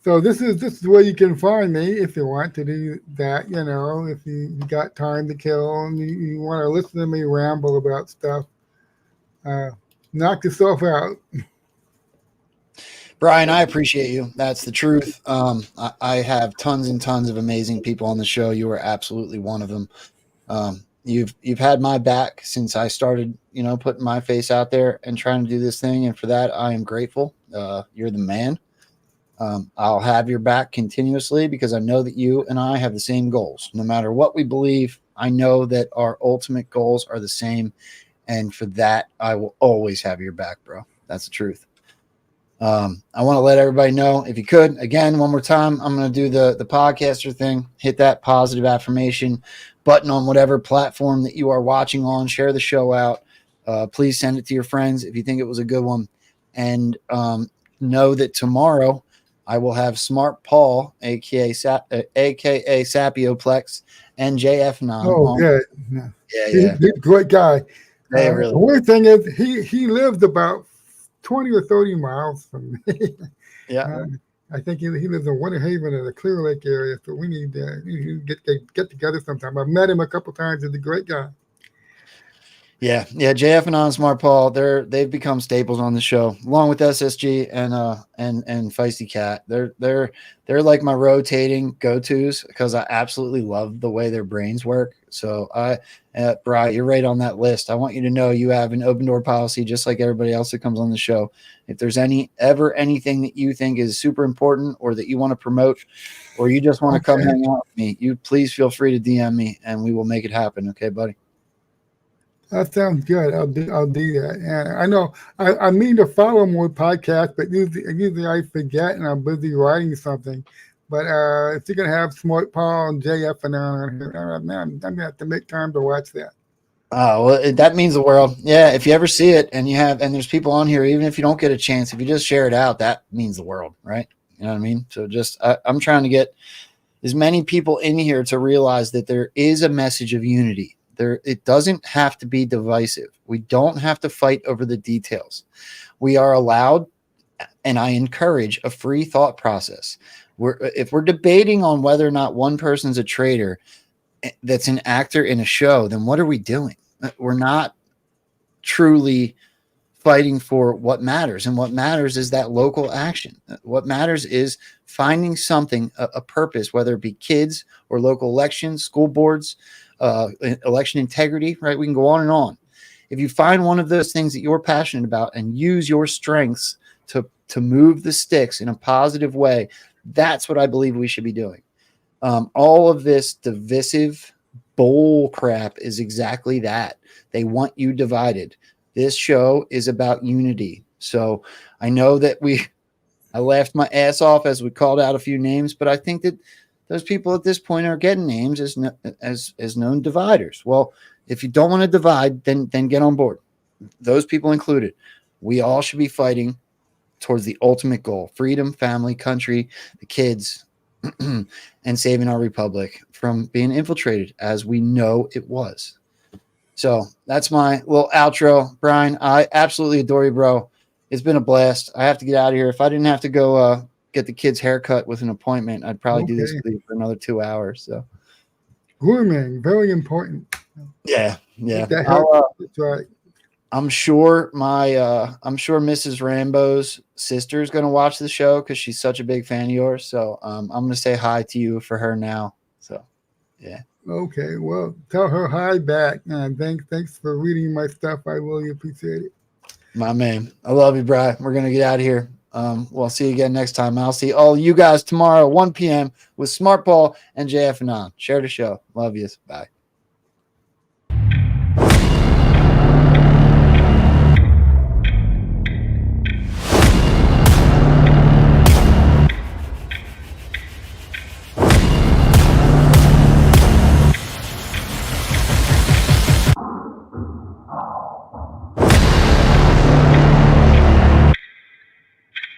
So this is where you can find me if you want to do that. You know, if you got time to kill and you want to listen to me ramble about stuff, knock yourself out. Brian, I appreciate you. That's the truth. I have tons and tons of amazing people on the show. You are absolutely one of them. You've had my back since I started, putting my face out there and trying to do this thing, and for that I am grateful. You're the man. I'll have your back continuously because I know that you and I have the same goals. No matter what we believe, I know that our ultimate goals are the same, and for that I will always have your back, bro. That's the truth. I want to let everybody know, if you could, again, one more time, I'm going to do the podcaster thing. Hit that positive affirmation button on whatever platform that you are watching on. Share the show out. Please send it to your friends if you think it was a good one. And know that tomorrow I will have Smart Paul, aka Sapioplex, and JF9. Oh, good. Yeah. He's a great guy. Really. The only thing is, he lived about 20 or 30 miles from me. Yeah. I think he lives in Winter Haven in the Clear Lake area, so we need to get together sometime. I've met him a couple times. He's a great guy. Yeah. JF and on Smart Paul, they've become staples on the show, along with SSG and Feisty Cat. They're like my rotating go-tos because I absolutely love the way their brains work. So Bri, you're right on that list. I want you to know you have an open door policy just like everybody else that comes on the show. If there's anything that you think is super important or that you want to promote, or you just want to come hang out with me, you please feel free to DM me and we will make it happen. Okay, buddy? That sounds good. I'll do that. And I know I mean to follow more podcasts, but usually I forget and I'm busy writing something. But if you're gonna have Smart Paul and JF and on here, man, I'm gonna have to make time to watch that. Oh, well, that means the world. Yeah, if you ever see it and there's people on here, even if you don't get a chance, if you just share it out, that means the world, right? You know what I mean? So I'm trying to get as many people in here to realize that there is a message of unity. It doesn't have to be divisive. We don't have to fight over the details. We are allowed, and I encourage, a free thought process. If we're debating on whether or not one person's a traitor that's an actor in a show, then what are we doing? We're not truly fighting for what matters. And what matters is that local action. What matters is finding something, a purpose, whether it be kids or local elections, school boards, election integrity, right? We can go on and on. If you find one of those things that you're passionate about and use your strengths to move the sticks in a positive way, that's what I believe we should be doing. All of this divisive bull crap is exactly that. They want you divided. This show is about unity. So I know that I laughed my ass off as we called out a few names, but I think that those people at this point are getting names as known dividers. Well, if you don't want to divide, then get on board. Those people included. We all should be fighting towards the ultimate goal: freedom, family, country, the kids, and saving our republic from being infiltrated as we know it was. So that's my little outro. Brian, I absolutely adore you, bro. It's been a blast. I have to get out of here. If I didn't have to go get the kid's haircut with an appointment, I'd probably do this with you for another 2 hours. So grooming, very important. Yeah. That's right. I'm sure Mrs. Rambo's sister is going to watch the show because she's such a big fan of yours. So I'm going to say hi to you for her now. So yeah. Okay, well, tell her hi back. Thanks for reading my stuff. I really appreciate it. My man, I love you, Brian. We're going to get out of here. We'll see you again next time. I'll see all you guys tomorrow, 1 p.m. with Smart Paul and JF and on. Share the show. Love you. Bye.